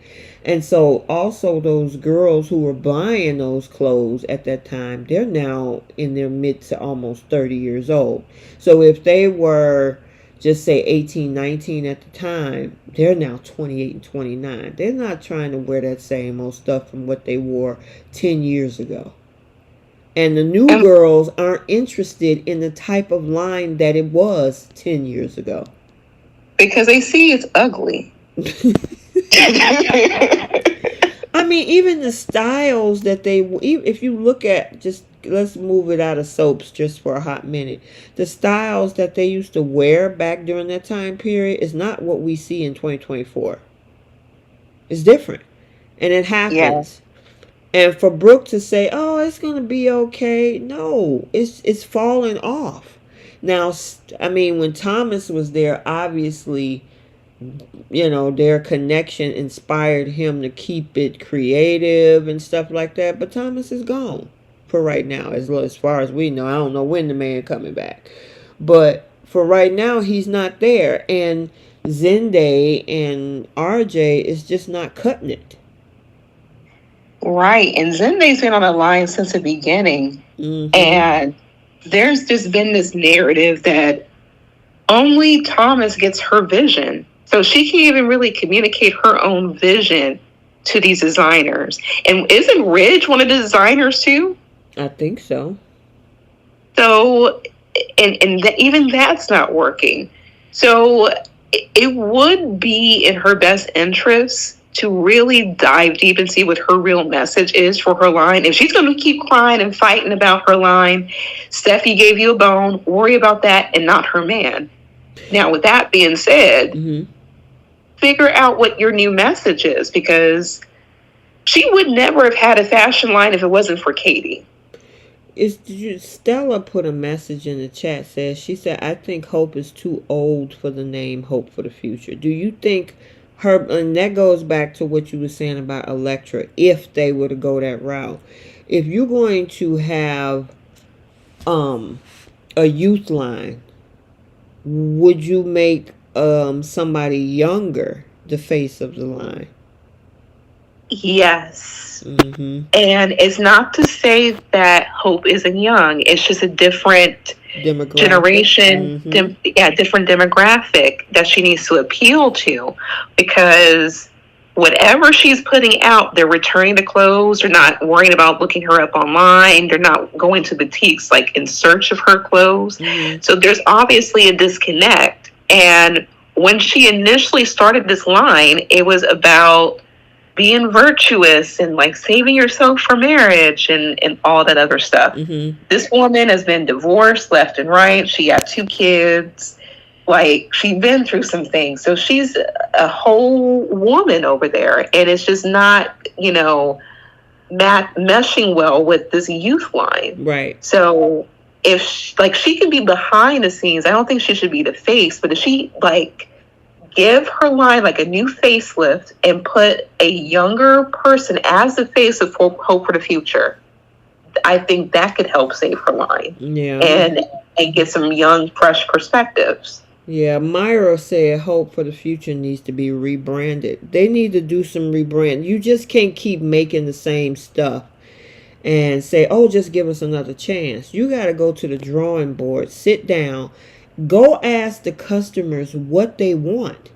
And so also those girls who were buying those clothes at that time, they're now in their mid to almost 30 years old. So if they were just say 18, 19 at the time, they're now 28 and 29. They're not trying to wear that same old stuff from what they wore 10 years ago. And the new
And
girls aren't interested in the type of line that it was 10 years ago.
because they see it's ugly.
I mean, even the styles that if you look at, just let's move it out of soaps just for a hot minute. The styles that they used to wear back during that time period is not what we see in 2024. It's different. And it
Yeah.
happens. And for Brooke to say, "Oh, it's gonna be okay," no, it's falling off. Now, I mean, when Thomas was there, obviously, their connection inspired him to keep it creative and stuff like that. But Thomas is gone for right now, as far as we know. I don't know when the man coming back, but for right now, he's not there. And Zende and RJ is just not cutting it.
Right. And Zende's been on the line since the beginning.
Mm-hmm.
And there's just been this narrative that only Thomas gets her vision. So she can't even really communicate her own vision to these designers. And isn't Ridge one of the designers too?
I think so.
So, even that's not working. So it would be in her best interest to really dive deep and see what her real message is for her line. If she's going to keep crying and fighting about her line, Steffi gave you a bone, worry about that and not her man. Now, with that being said,
Mm-hmm.
figure out what your new message is, because she would never have had a fashion line if it wasn't for Katie.
Stella put a message in the chat. She said, "I think Hope is too old for the name Hope for the Future." Do you think her, and that goes back to what you were saying about Elektra, if they were to go that route, if you're going to have a youth line, would you make somebody younger the face of the line?
Yes.
Mm-hmm.
And it's not to say that Hope isn't young. It's just a different generation,
Mm-hmm.
different demographic that she needs to appeal to, because whatever she's putting out, they're returning the clothes. They're not worrying about looking her up online. They're not going to boutiques like in search of her clothes.
Mm-hmm.
So there's obviously a disconnect. And when she initially started this line, it was about being virtuous and like saving yourself for marriage and all that other stuff.
Mm-hmm.
This woman has been divorced left and right. She got 2 kids. Like, she's been through some things. So she's a whole woman over there. And it's just not, meshing well with this youth line.
Right.
So if she can be behind the scenes, I don't think she should be the face. But if she give her line like a new facelift and put a younger person as the face of Hope for the Future, I think that could help save her line.
Yeah.
And get some young, fresh perspectives.
Yeah, Myra said Hope for the Future needs to be rebranded. They need to do some rebrand. You just can't keep making the same stuff and say, "Oh, just give us another chance." You got to go to the drawing board, sit down, go ask the customers what they want,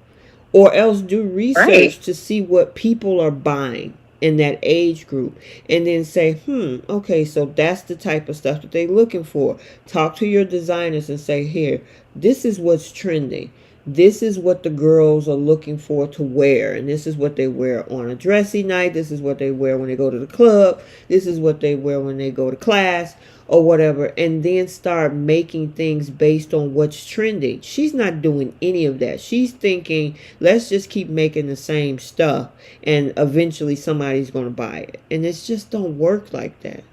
or else do research to see what people are buying in that age group, and then say, okay, so that's the type of stuff that they're looking for. Talk to your designers and say, "Here, this is what's trending. This is what the girls are looking for to wear, and this is what they wear on a dressy night. This is what they wear when they go to the club. This is what they wear when they go to class," or whatever, and then start making things based on what's trending. She's not doing any of that. She's thinking, let's just keep making the same stuff, and eventually somebody's going to buy it. And it just don't work like that.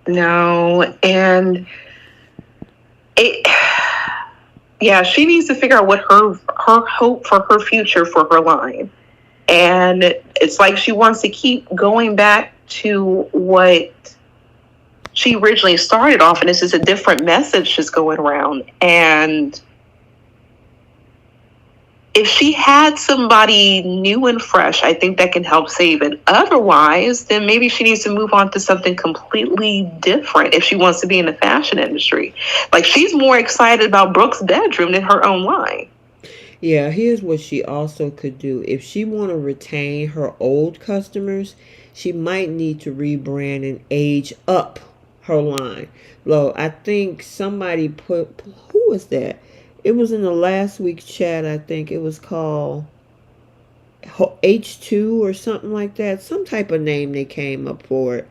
No, and she needs to figure out what her hope for her future for her line. And it's like she wants to keep going back to what she originally started off, and this is a different message just going around. And if she had somebody new and fresh, I think that can help save it. Otherwise, then maybe she needs to move on to something completely different if she wants to be in the fashion industry. Like, she's more excited about Brooke's bedroom than her own line.
Yeah, here's what she also could do. If she want to retain her old customers, she might need to rebrand and age up her line. Well, I think somebody put, who was that? It was in the last week's chat. I think it was called H2 or something like that. Some type of name they came up for it.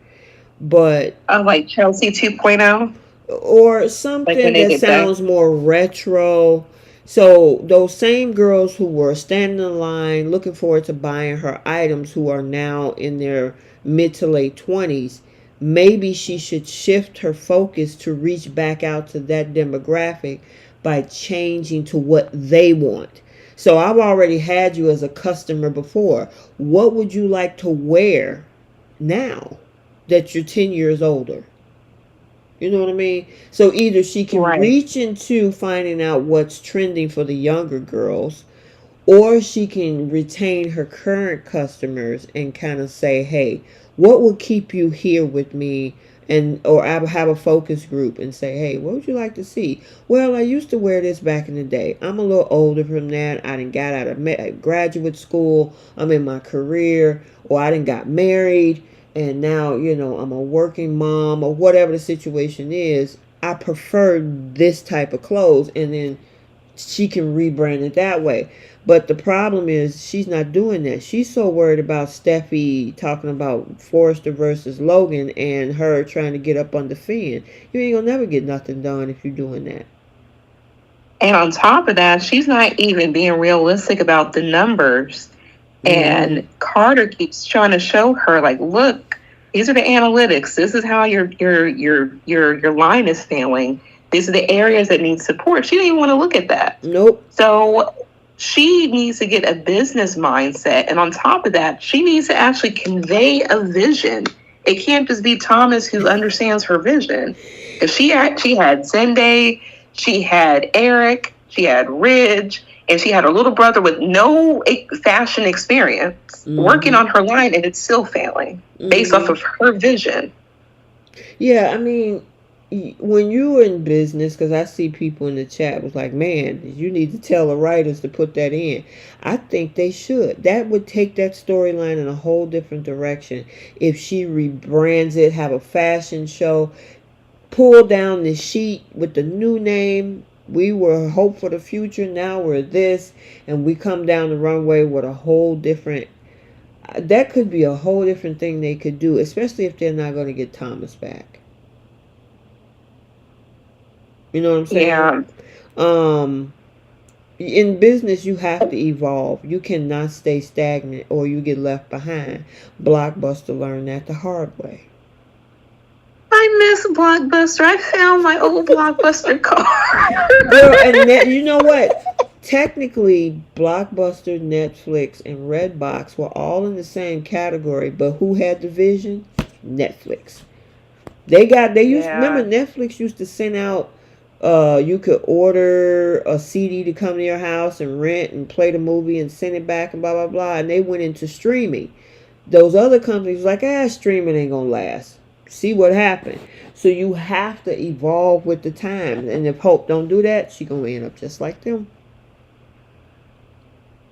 But
Like Chelsea 2.0?
Or
Like when
something
they
that
did that?
sounds more retro. So those same girls who were standing in line looking forward to buying her items, who are now in their mid to late 20s, maybe she should shift her focus to reach back out to that demographic by changing to what they want. So I've already had you as a customer before. What would you like to wear now that you're 10 years older? You know what I mean? So either she can
Right.
reach into finding out what's trending for the younger girls, or she can retain her current customers and kind of say, hey, what will keep you here with me? And or I have a focus group and say, hey, what would you like to see? Well, I used to wear this back in the day. I'm a little older from that. I didn't got out of graduate school. I'm in my career, or I didn't got married, and now I'm a working mom, or whatever the situation is. I prefer this type of clothes, and then she can rebrand it that way. But the problem is she's not doing that. She's so worried about Steffi talking about Forrester versus Logan and her trying to get up under Finn. You ain't gonna never get nothing done if you're doing that.
And on top of that, she's not even being realistic about the numbers.
Mm-hmm.
And Carter keeps trying to show her, like, look, these are the analytics. This is how your line is failing. These are the areas that need support. She didn't even want to look at that.
Nope.
So she needs to get a business mindset. And on top of that, she needs to actually convey a vision. It can't just be Thomas who understands her vision. If she had Zende, she had Eric, she had Ridge, and she had her little brother with no fashion experience working on her line, and it's still failing based off of her vision.
Yeah, I mean, when you're in business, because I see people in the chat was like, man, you need to tell the writers to put that in. I think they should. That would take that storyline in a whole different direction if she rebrands it, have a fashion show, pull down the sheet with the new name. We were hope for the future, now we're this, and we come down the runway with a whole different, that could be a whole different thing they could do, especially if they're not going to get Thomas back. You know what I'm saying?
Yeah.
In business, you have to evolve. You cannot stay stagnant or you get left behind. Blockbuster learned that the hard way.
I miss Blockbuster. I found my old Blockbuster card.
Girl, and you know what? Technically, Blockbuster, Netflix, and Redbox were all in the same category, but who had the vision? Netflix. They used, remember Netflix used to send out, you could order a CD to come to your house and rent and play the movie and send it back and blah blah blah, and they went into streaming. Those other companies like, streaming ain't gonna last. See what happened. So you have to evolve with the times, and if Hope don't do that, she gonna end up just like them.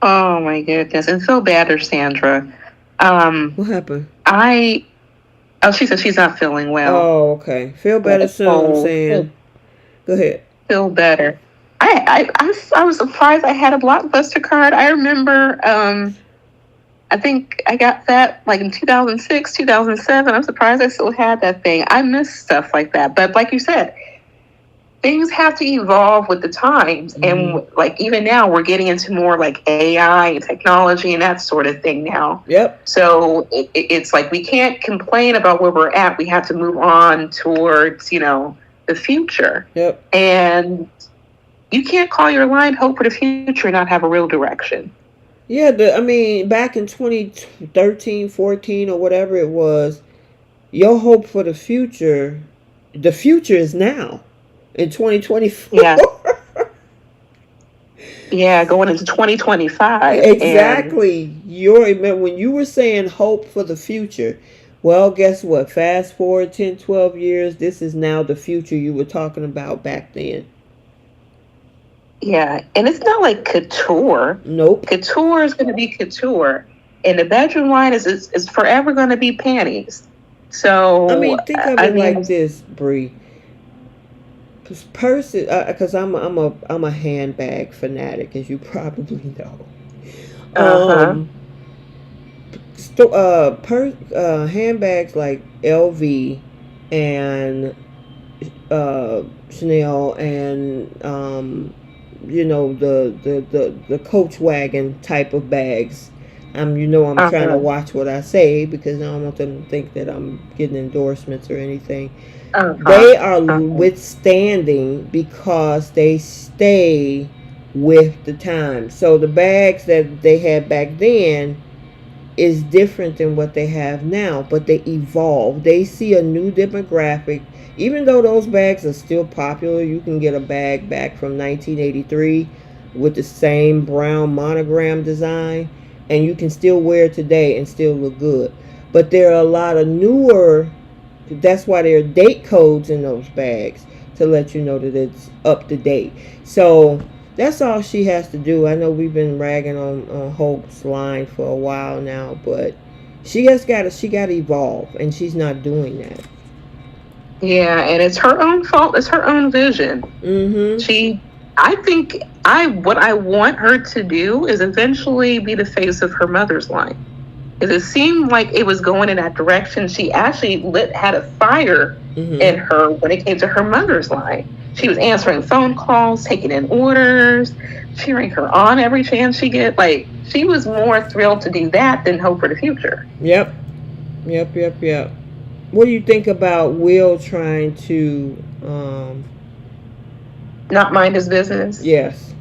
Oh my goodness, and feel bad for Sandra.
What happened?
She said she's not feeling well.
Oh, okay. Feel better soon, Sam. Go ahead.
Feel better. I was surprised I had a Blockbuster card. I remember, I think I got that like in 2006, 2007. I'm surprised I still had that thing. I miss stuff like that. But like you said, things have to evolve with the times. And like even now, we're getting into more like AI and technology and that sort of thing now.
Yep.
So it's like we can't complain about where we're at. We have to move on towards, the future.
Yep.
And you can't call your line hope for the future and not have a real direction.
Yeah, back in 2013, 14, or whatever it was, your hope for the future is now in 2024.
Yeah. Yeah, going into 2025. And
Exactly. When you were saying hope for the future, well, guess what? Fast forward 10, 12 years, this is now the future you were talking about back then.
yeah, and it's not like couture.
Nope.
Couture is going to be couture. And the bedroom line is forever going to be panties.
I
So,
mean, think of
I
it
mean,
like this, Bree. Person, because I'm a handbag fanatic, as you probably know.
uh huh,
Um, handbags like LV and Chanel and the Coach wagon type of bags. I'm
uh
trying to
huh,
watch what I say because I don't want them to think that I'm getting endorsements or anything.
uh huh,
They are
uh huh.
withstanding because they stay with the time. So the bags that they had back then is different than what they have now, but they evolve. They see a new demographic. Even though those bags are still popular, you can get a bag back from 1983 with the same brown monogram design, and you can still wear it today and still look good. But there are a lot of newer, that's why there are date codes in those bags to let you know that it's up to date. So that's all she has to do. I know we've been ragging on Hope's line for a while now, but she got to evolve, and she's not doing that.
Yeah, and it's her own fault. It's her own vision.
Mm-hmm.
She, I think, what I want her to do is eventually be the face of her mother's line. Because it seemed like it was going in that direction. She actually had a fire in
Mm-hmm.
her when it came to her mother's line. She was answering phone calls, taking in orders, cheering her on every chance she get. Like she was more thrilled to do that than hope for the future.
Yep. Yep. Yep. Yep. What do you think about Will trying to?
Not mind his business.
Yes.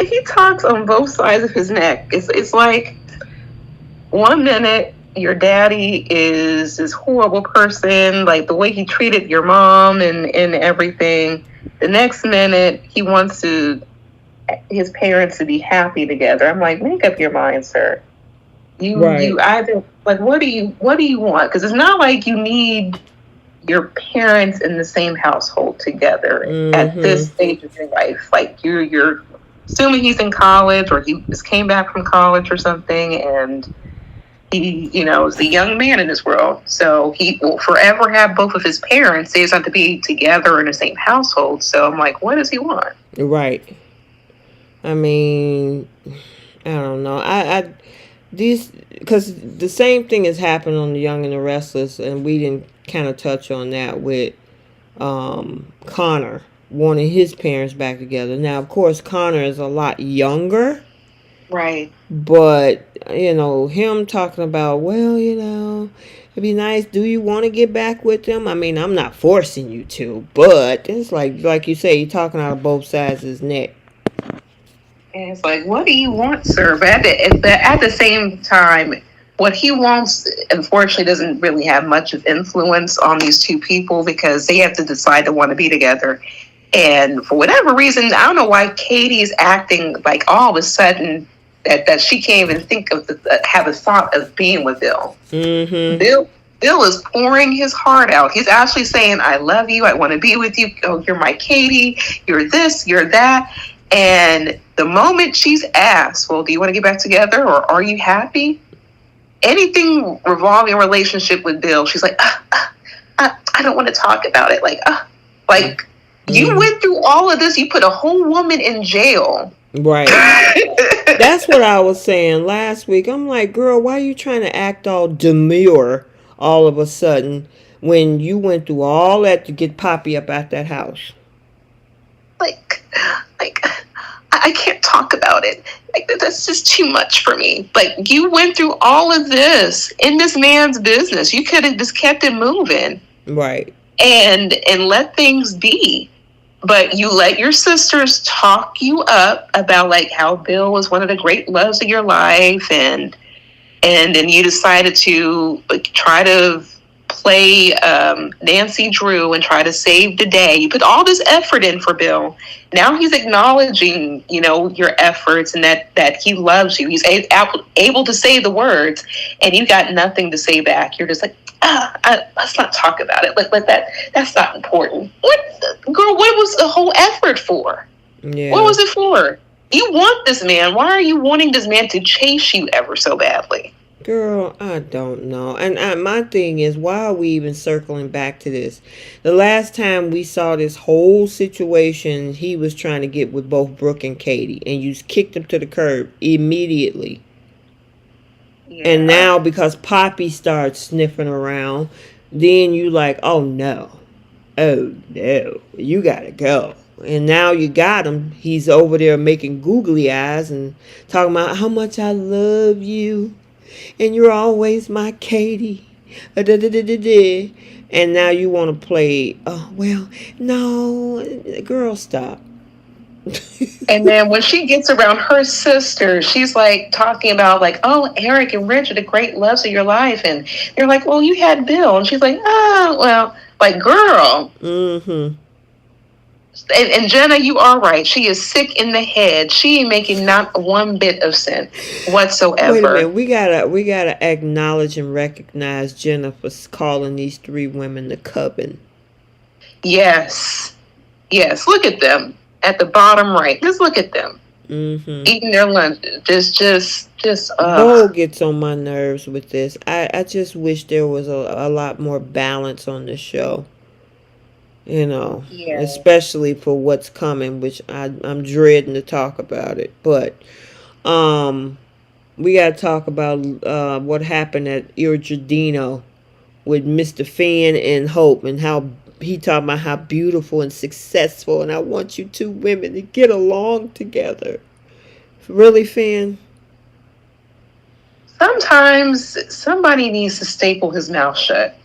He talks on both sides of his neck. It's like one minute your daddy is this horrible person, like the way he treated your mom and everything. The next minute he wants his parents to be happy together. I'm like, make up your mind, sir. You
Right.
either like what do you want? Because it's not like you need your parents in the same household together at this
Mm-hmm.
stage of your life. Like you're assuming he's in college or he just came back from college or something, and he, is the young man in this world. So he will forever have both of his parents. They just have to be together in the same household. So I'm like, what does he want?
Right. I mean, I don't know. I these because the same thing has happened on The Young and the Restless, and we didn't kind of touch on that with Connor wanting his parents back together. Now, of course, Connor is a lot younger,
Right.
but him talking about, well, it'd be nice. Do you want to get back with them? I mean, I'm not forcing you to, but it's like you say, you're talking out of both sides of his neck.
And it's like, what do you want, sir? But at the same time, what he wants, unfortunately, doesn't really have much of influence on these two people because they have to decide to want to be together. And for whatever reason, I don't know why Katie is acting like all of a sudden that she can't even think of have a thought of being with Bill.
Mm-hmm.
Bill is pouring his heart out. He's actually saying, I love you. I want to be with you. Oh, you're my Katie. You're this, you're that. And the moment she's asked, well, do you want to get back together or are you happy? Anything revolving a relationship with Bill, she's like, I don't want to talk about it. Like you went through all of this. You put a whole woman in jail.
Right. That's what I was saying last week. I'm like, girl, why are you trying to act all demure all of a sudden when you went through all that to get Poppy up at that house?
Like, I can't talk about it. Like, that's just too much for me. Like, you went through all of this in this man's business. You could have just kept it moving.
Right.
And let things be. But you let your sisters talk you up about like how Bill was one of the great loves of your life, and and then you decided to try to play Nancy Drew and try to save the day. You put all this effort in for Bill. Now he's acknowledging, your efforts and that he loves you. He's able to say the words, and you got nothing to say back. You're just like, let's not talk about it. Let that. That's not important. Girl? What was the whole effort for?
Yeah.
What was it for? You want this man. Why are you wanting this man to chase you ever so badly?
Girl, I don't know. And my thing is, why are we even circling back to this? The last time we saw this whole situation, he was trying to get with both Brooke and Katie, and you kicked him to the curb immediately. Yeah. And now because Poppy starts sniffing around, then you like, oh no, you gotta go. And now you got him. He's over there making googly eyes and talking about how much I love you. And you're always my Katie. And now you want to play, oh, well, no, girl, stop.
And then when she gets around her sister, she's like talking about like, oh, Eric and Rich are the great loves of your life. And they're like, well, you had Bill. And she's like, oh, well, like, girl.
Mm-hmm.
And Jenna, you are right. She is sick in the head. She ain't making not one bit of sense whatsoever.
Wait a minute. We gotta acknowledge and recognize Jenna for calling these three women the coven.
Yes. Look at them at the bottom right. Just look at them.
Mm-hmm.
Eating their lunch. Just.
Bo gets on my nerves with this. I just wish there was a lot more balance on the show.
Yeah.
Especially for what's coming, which I'm dreading to talk about it. But we got to talk about what happened at Il Giardino with Mr. Finn and Hope, and how he talked about how beautiful and successful, and I want you two women to get along together. Really, Finn?
Sometimes somebody needs to staple his mouth shut.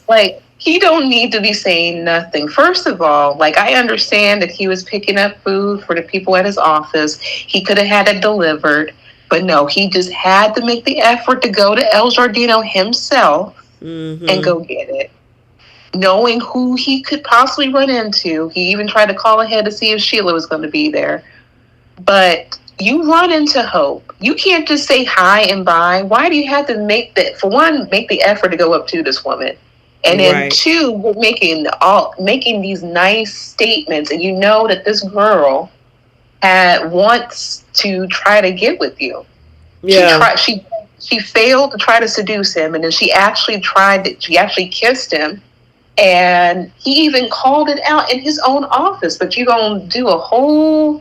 Like, he don't need to be saying nothing. First of all, like, I understand that he was picking up food for the people at his office. He could have had it delivered. But no, he just had to make the effort to go to El Giardino himself and go get it. Knowing who he could possibly run into. He even tried to call ahead to see if Sheila was going to be there. But you run into Hope. You can't just say hi and bye. Why do you have to make the effort to go up to this woman? And then right. Two, we're making these nice statements, and you know that this girl wants to try to get with you. Yeah. She failed to try to seduce him, and then she actually kissed him, and he even called it out in his own office. But you're gonna do a whole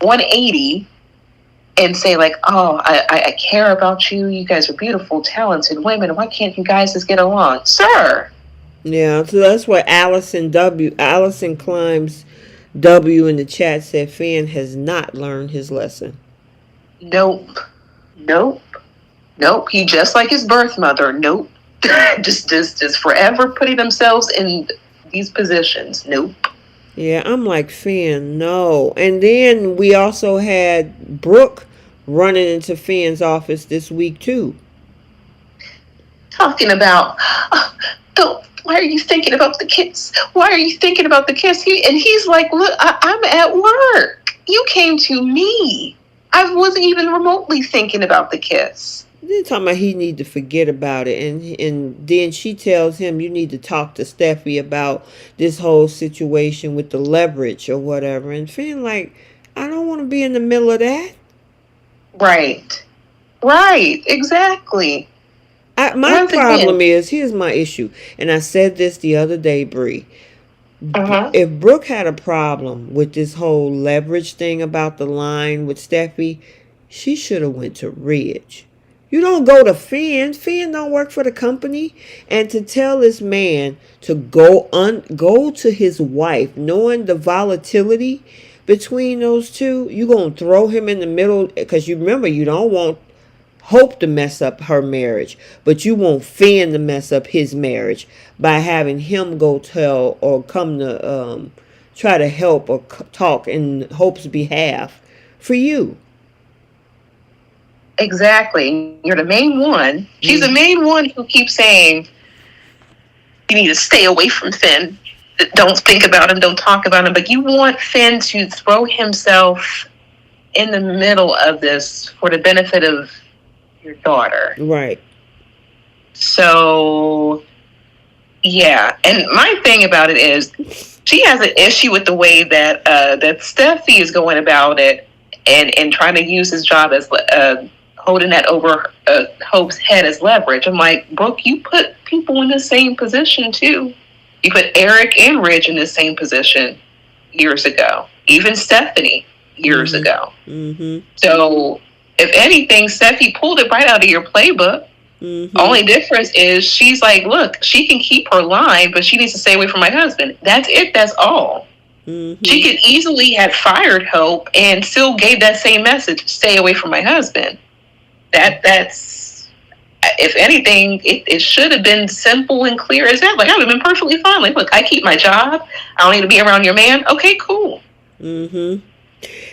180 and say like, oh, I care about you. You guys are beautiful, talented women. Why can't you guys just get along, sir?
Yeah, so that's what Allison Climbs W in the chat said. Finn has not learned his lesson.
Nope. He just like his birth mother. Nope. just forever putting themselves in these positions. Nope.
Yeah, I'm like, Finn, no. And then we also had Brooke running into Finn's office this week too.
Talking about, why are you thinking about the kiss? Why are you thinking about the kiss? He's like, look, I'm at work. You came to me. I wasn't even remotely thinking about the kiss.
Then talking about he need to forget about it, and then she tells him you need to talk to Steffy about this whole situation with the leverage or whatever. And Finn like, I don't want to be in the middle of that.
Right, exactly.
My problem is, here's my issue, and I said this the other day, Bree. If Brooke had a problem with this whole leverage thing about the line with Steffy, she should have went to Ridge. You don't go to Finn. Finn don't work for the company. And to tell this man to go to his wife, knowing the volatility between those two, you're going to throw him in the middle. Because you remember, you don't want Hope to mess up her marriage. But you want Finn to mess up his marriage by having him go tell or come to try to help or talk in Hope's behalf for you.
exactly. You're the main one. She's the main one who keeps saying, you need to stay away from Finn. Don't think about him. Don't talk about him. But you want Finn to throw himself in the middle of this for the benefit of your daughter.
Right.
So, yeah. And my thing about it is, she has an issue with the way that that Steffy is going about it and trying to use his job as holding that over Hope's head as leverage. I'm like, Brooke, you put people in the same position too. You put Eric and Ridge in the same position years ago. Even Stephanie years ago. So, if anything, Steffi pulled it right out of your playbook. Only difference is she's like, look, she can keep her line, but she needs to stay away from my husband. That's it. That's all. She could easily have fired Hope and still gave that same message: stay away from my husband. That's, if anything, it should have been simple and clear as that. Like, I would have been perfectly fine. Like, look, I keep my job. I don't need to be around your man. Okay, cool.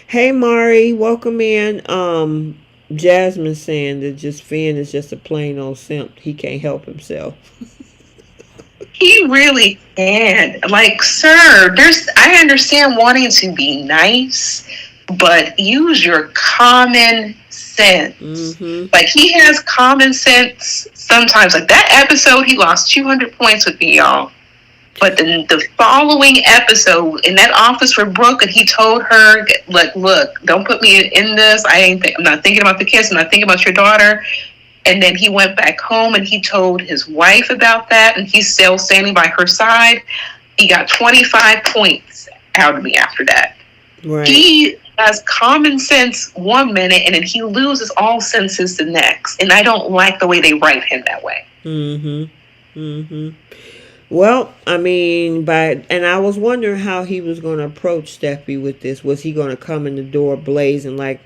Hey, Mari, welcome in. Jasmine saying that just Finn is just a plain old simp. He can't help himself.
He really can. Like, sir, I understand wanting to be nice, but use your common sense. Like, he has common sense sometimes. Like, that episode, he lost 200 points with me, y'all. But the following episode, in that office for Brooke, and he told her, like, look, don't put me in this. I'm not thinking about the kids. I'm not thinking about your daughter. And then he went back home and he told his wife about that, and he's still standing by her side. He got 25 points out of me after that.
Right.
He has common sense one minute, and then he loses all senses the next. And I don't like the way they write him that way.
Well, I mean, and I was wondering how he was going to approach Steffi with this. Was he going to come in the door blazing like,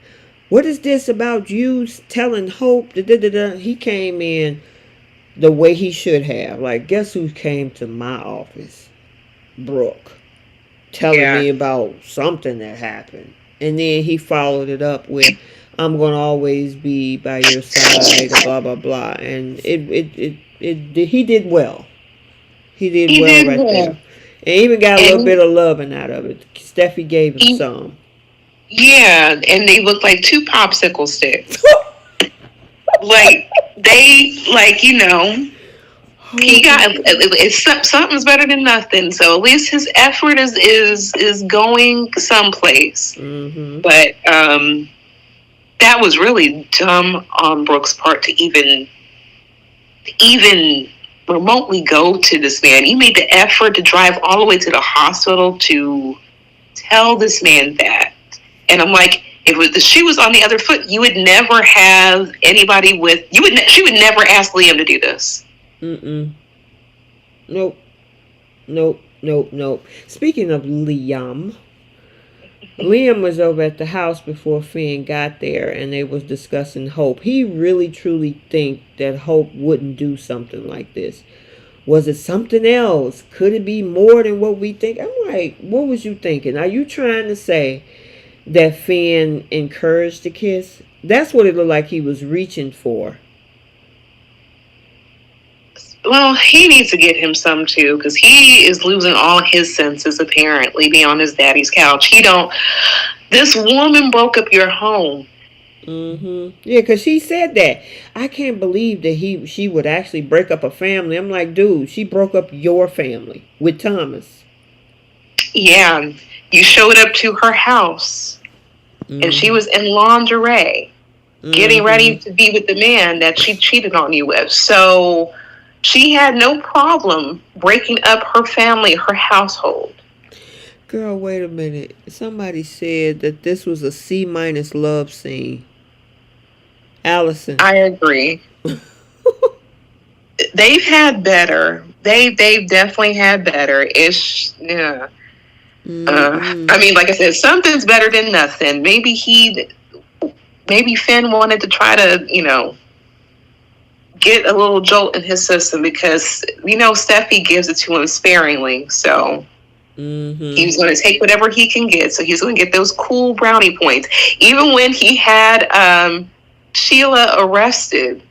what is this about you telling Hope? He came in the way he should have. Like, guess who came to my office? Brooke. Telling me about something that happened. And then he followed it up with, I'm going to always be by your side, blah, blah, blah. And he did well. He did well right there. And even got a little bit of loving out of it. Steffi gave him some.
Yeah, and they look like two popsicle sticks. Like, he got, something's better than nothing. So at least his effort is going someplace. But that was really dumb on Brooke's part to even remotely go to this man. He made the effort to drive all the way to the hospital to tell this man that. And I'm like, if the shoe was on the other foot, you would never have anybody she would never ask Liam to do this.
Nope. Speaking of Liam was over at the house before Finn got there, and they was discussing Hope. He really truly think that Hope wouldn't do something like this. Was it something else? Could it be more than what we think? I'm like, what was you thinking? Are you trying to say that Finn encouraged the kiss? That's what it looked like he was reaching for.
Well, he needs to get him some too, because he is losing all his senses apparently, being on his daddy's couch. This woman broke up your home.
Yeah, because she said that. I can't believe that she would actually break up a family. I'm like, dude, she broke up your family with Thomas.
Yeah, you showed up to her house, and she was in lingerie, getting ready to be with the man that she cheated on you with. So she had no problem breaking up her family, her household.
Girl, wait a minute. Somebody said that this was a C- love scene. Allison.
I agree. They've had better. They've definitely had better. I mean, like I said, something's better than nothing. Maybe Finn wanted to try to, get a little jolt in his system because, Steffi gives it to him sparingly. So he's going to take whatever he can get. So he's going to get those cool brownie points. Even when he had Sheila arrested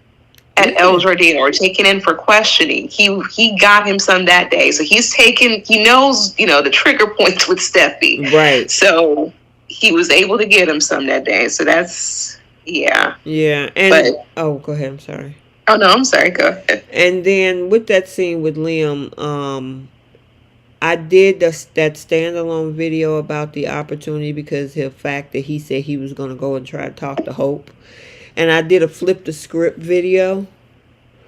at El Jardín or taken in for questioning. He got him some that day. So he knows, the trigger points with Steffi.
Right.
So he was able to get him some that day. So that's, yeah.
Yeah. And, go ahead. I'm sorry.
Oh, no, I'm sorry. Go ahead.
And then with that scene with Liam, I did that standalone video about the opportunity because of the fact that he said he was going to go and try to talk to Hope. And I did a flip the script video.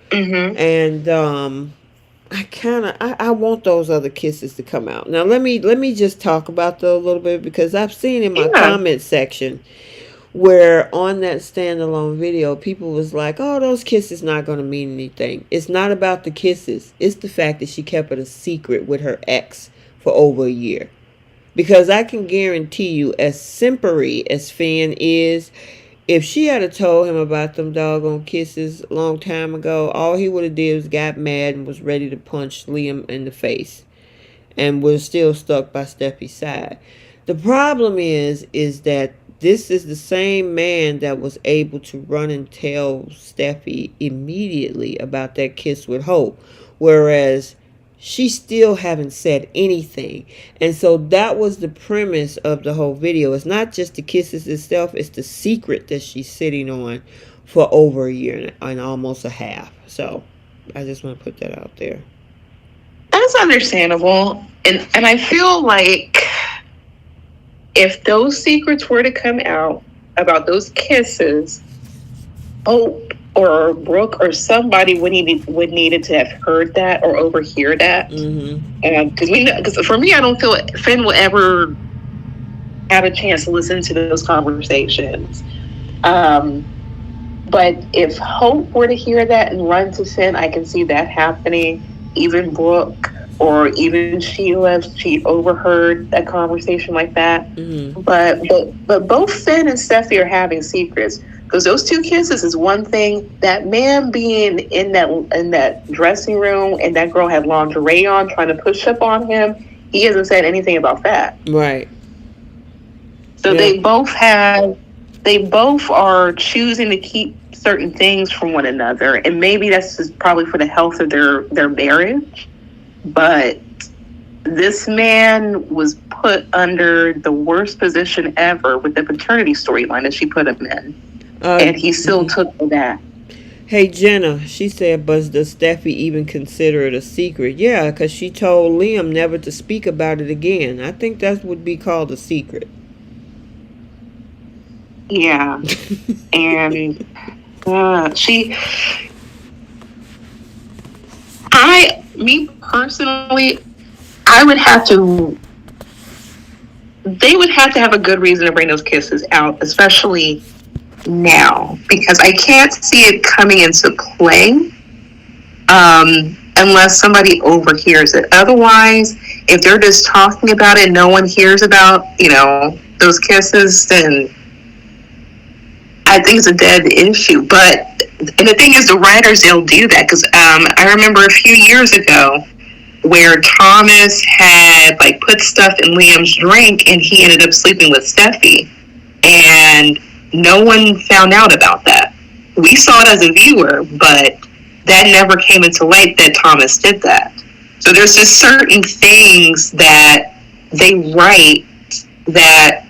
Mm-hmm.
And I want those other kisses to come out. Now let me just talk about those a little bit because I've seen in my comment section where on that standalone video people was like, oh, those kisses not going to mean anything. It's not about the kisses. It's the fact that she kept it a secret with her ex for over a year. Because I can guarantee you, as simpery as Fan is, if she had told him about them doggone kisses a long time ago, all he would have did was got mad and was ready to punch Liam in the face. And was still stuck by Steffi's side. The problem is that this is the same man that was able to run and tell Steffi immediately about that kiss with Hope. Whereas she still haven't said anything. And so that was the premise of the whole video. It's not just the kisses itself. It's the secret that she's sitting on for over a year and almost a half. So I just want to put that out there.
That's understandable. And I feel like if those secrets were to come out about those kisses, Hope or Brooke or somebody would needed to have heard that or overhear that.
Mm-hmm.
Because for me, I don't feel Finn will ever have a chance to listen to those conversations. But if Hope were to hear that and run to Finn, I can see that happening. Even Brooke or even Sheila, if she overheard that conversation like that.
Mm-hmm.
But both Finn and Steffi are having secrets. Because those two kisses is one thing. That man being in that dressing room and that girl had lingerie on trying to push up on him, he hasn't said anything about that.
Right.
So they both are choosing to keep certain things from one another. And maybe that's just probably for the health of their marriage. But this man was put under the worst position ever with the paternity storyline that she put him in. And he still took that.
Hey, Jenna, she said, but does Steffi even consider it a secret? Yeah, because she told Liam never to speak about it again. I think that would be called a secret.
Yeah. And me personally, they would have to have a good reason to bring those kisses out, especially now, because I can't see it coming into play unless somebody overhears it. Otherwise, if they're just talking about it, no one hears about, those kisses, then I think it's a dead issue. And the thing is, the writers, they'll do that, because I remember a few years ago where Thomas had put stuff in Liam's drink and he ended up sleeping with Steffi, and no one found out about that. We saw it as a viewer, but that never came into light that Thomas did that. So there's just certain things that they write that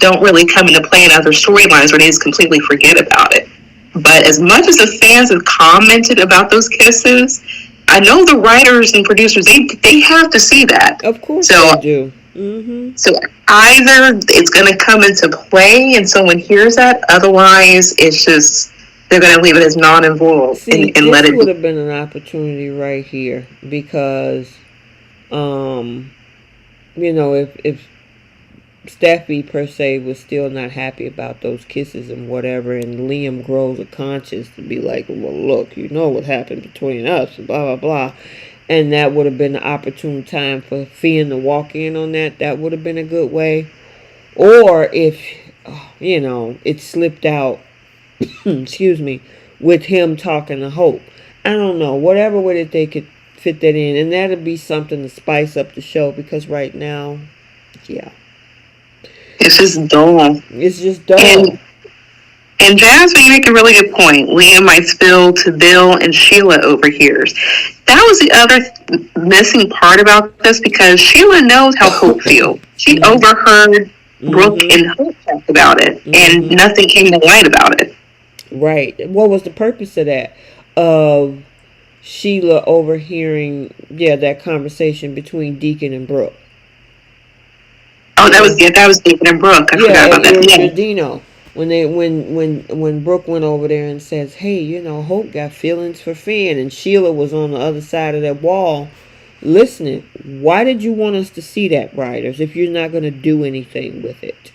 don't really come into play in other storylines, where they just completely forget about it. But as much as the fans have commented about those kisses, I know the writers and producers, they have to see that.
Of course they do. Mm-hmm.
So either it's going to come into play and someone hears that, otherwise it's just they're going to leave it as non-involved and let it.
This would have been an opportunity right here because, if Steffi per se was still not happy about those kisses and whatever, and Liam grows a conscience to be like, well, look, what happened between us, blah blah blah. And that would have been the opportune time for Finn to walk in on that. That would have been a good way. Or if, it slipped out, excuse me, with him talking to Hope. I don't know. Whatever way that they could fit that in. And that'd be something to spice up the show. Because right now, yeah.
It's just dull.
It's just dull.
And Jasmine, you make a really good point. Liam might spill to Bill, and Sheila overhears. That was the other missing part about this, because Sheila knows how Hope feels. She overheard Brooke and Hope talk about it, and nothing came to light about it.
Right. What was the purpose of that? Of Sheila overhearing, that conversation between Deacon and Brooke.
Oh, that was Deacon and Brooke. I forgot about that.
Irdino. When Brooke went over there and says, "Hey, Hope got feelings for Finn," and Sheila was on the other side of that wall, listening. Why did you want us to see that, writers, if you're not going to do anything with it?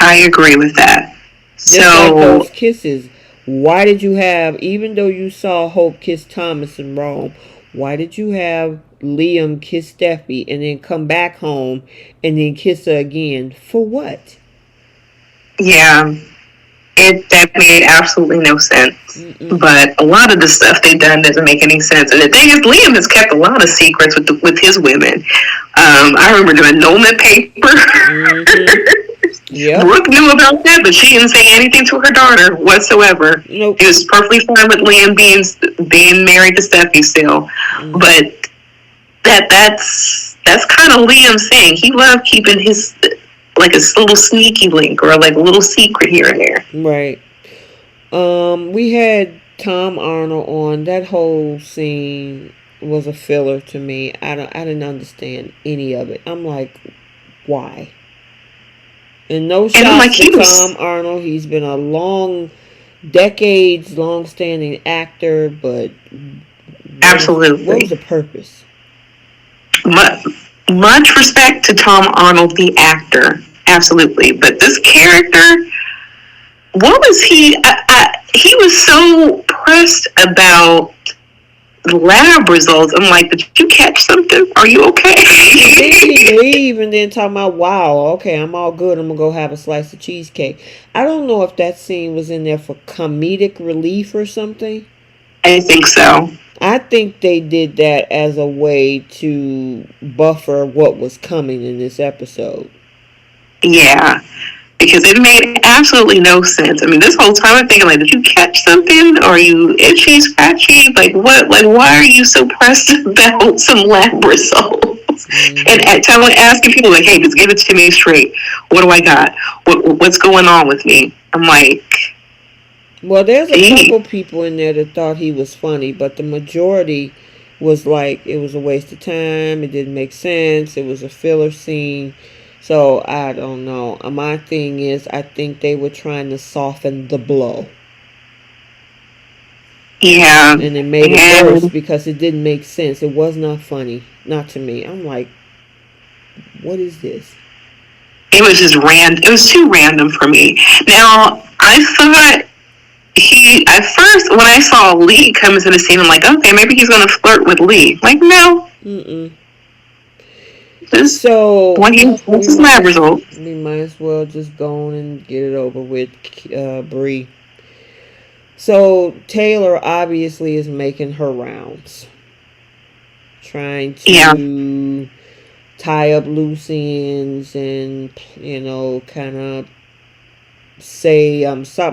I agree with that.
Just like those kisses. Why did you have, even though you saw Hope kiss Thomas in Rome, why did you have Liam kiss Steffy and then come back home and then kiss her again? For what?
Yeah, that made absolutely no sense. But a lot of the stuff they've done doesn't make any sense. And the thing is, Liam has kept a lot of secrets with his women. I remember the annulment paper.
Yep.
Brooke knew about that, but she didn't say anything to her daughter whatsoever.
Nope.
He was perfectly fine with Liam being married to Steffy still. But that's kind of Liam's thing. He loved keeping his, like, a little sneaky link or like a little secret here and there.
Right. We had Tom Arnold on. That whole scene was a filler to me. I didn't understand any of it. I'm like, why? And no shots to Tom Arnold. He's been a decades long-standing actor, but
absolutely,
what was the purpose?
Much respect to Tom Arnold, the actor, absolutely. But this character, what was he? He was so pressed about lab results. I'm like, did you catch something? Are you okay?
Then he leave and then talking about, wow, okay, I'm all good. I'm gonna go have a slice of cheesecake. I don't know if that scene was in there for comedic relief or something.
I think so.
I think they did that as a way to buffer what was coming in this episode.
Yeah, because it made absolutely no sense. I mean, this whole time I'm thinking, like, did you catch something? Are you itchy, scratchy? Like, what? Like, why are you so pressed about some lab results? And asking people, like, hey, just give it to me straight. What do I got? What's going on with me? I'm like...
Well, there's a couple people in there that thought he was funny, but the majority was like, it was a waste of time, it didn't make sense, it was a filler scene. So, I don't know. My thing is, I think they were trying to soften the blow.
Yeah.
And it made it worse because it didn't make sense. It was not funny. Not to me. I'm like, what is this?
It was just random. It was too random for me. Now, I thought at first, when I saw Lee come into the scene, I'm like, okay, maybe he's going to flirt with Lee. Like, no.
So,
what's his lab result?
We might as well just go on and get it over with, Bree. So, Taylor obviously is making her rounds. Trying to tie up loose ends and, kind of say I'm sorry's,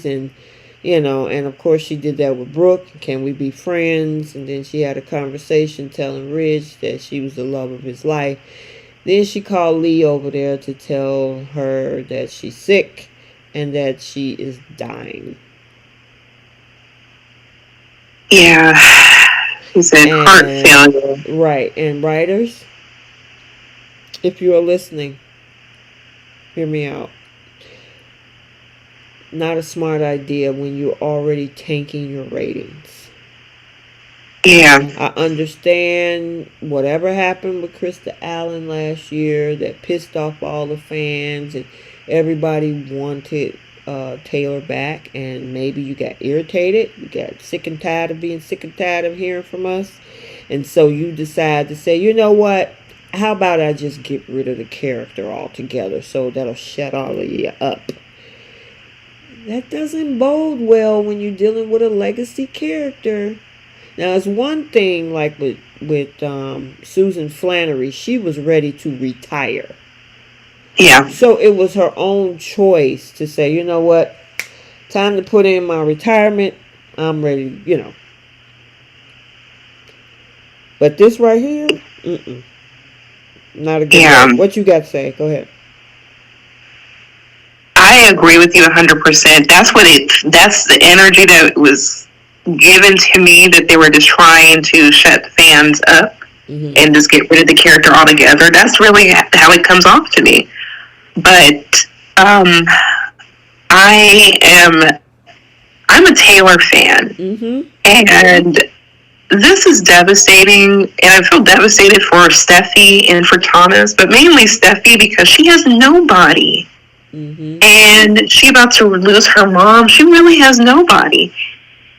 and and of course she did that with Brooke. Can we be friends? And then she had a conversation telling Ridge that she was the love of his life. Then she called Lee over there to tell her that she's sick and that she is dying.
Yeah, he said heart failure.
Right, and writers, if you are listening, hear me out. Not a smart idea when you're already tanking your ratings.
Yeah.
I understand whatever happened with Krista Allen last year that pissed off all the fans and everybody wanted Taylor back, and maybe you got irritated. You got sick and tired of being sick and tired of hearing from us. And so you decide to say, you know what? How about I just get rid of the character altogether so that'll shut all of you up. That doesn't bode well when you're dealing with a legacy character. Now, it's one thing like with Susan Flannery. She was ready to retire.
Yeah.
So it was her own choice to say, you know what, time to put in my retirement. I'm ready, But this right here, not a good
Yeah.
look. What you got to say? Go ahead.
I agree with you 100%. That's the energy that was given to me, that they were just trying to shut fans up
Mm-hmm.
and just get rid of the character altogether. That's really how it comes off to me. But um, I am I'm a Taylor fan,
Mm-hmm.
and this is devastating, and I feel devastated for Steffy and for Thomas, but mainly Steffy because she has nobody.
Mm-hmm.
And she about to lose her mom. She really has nobody.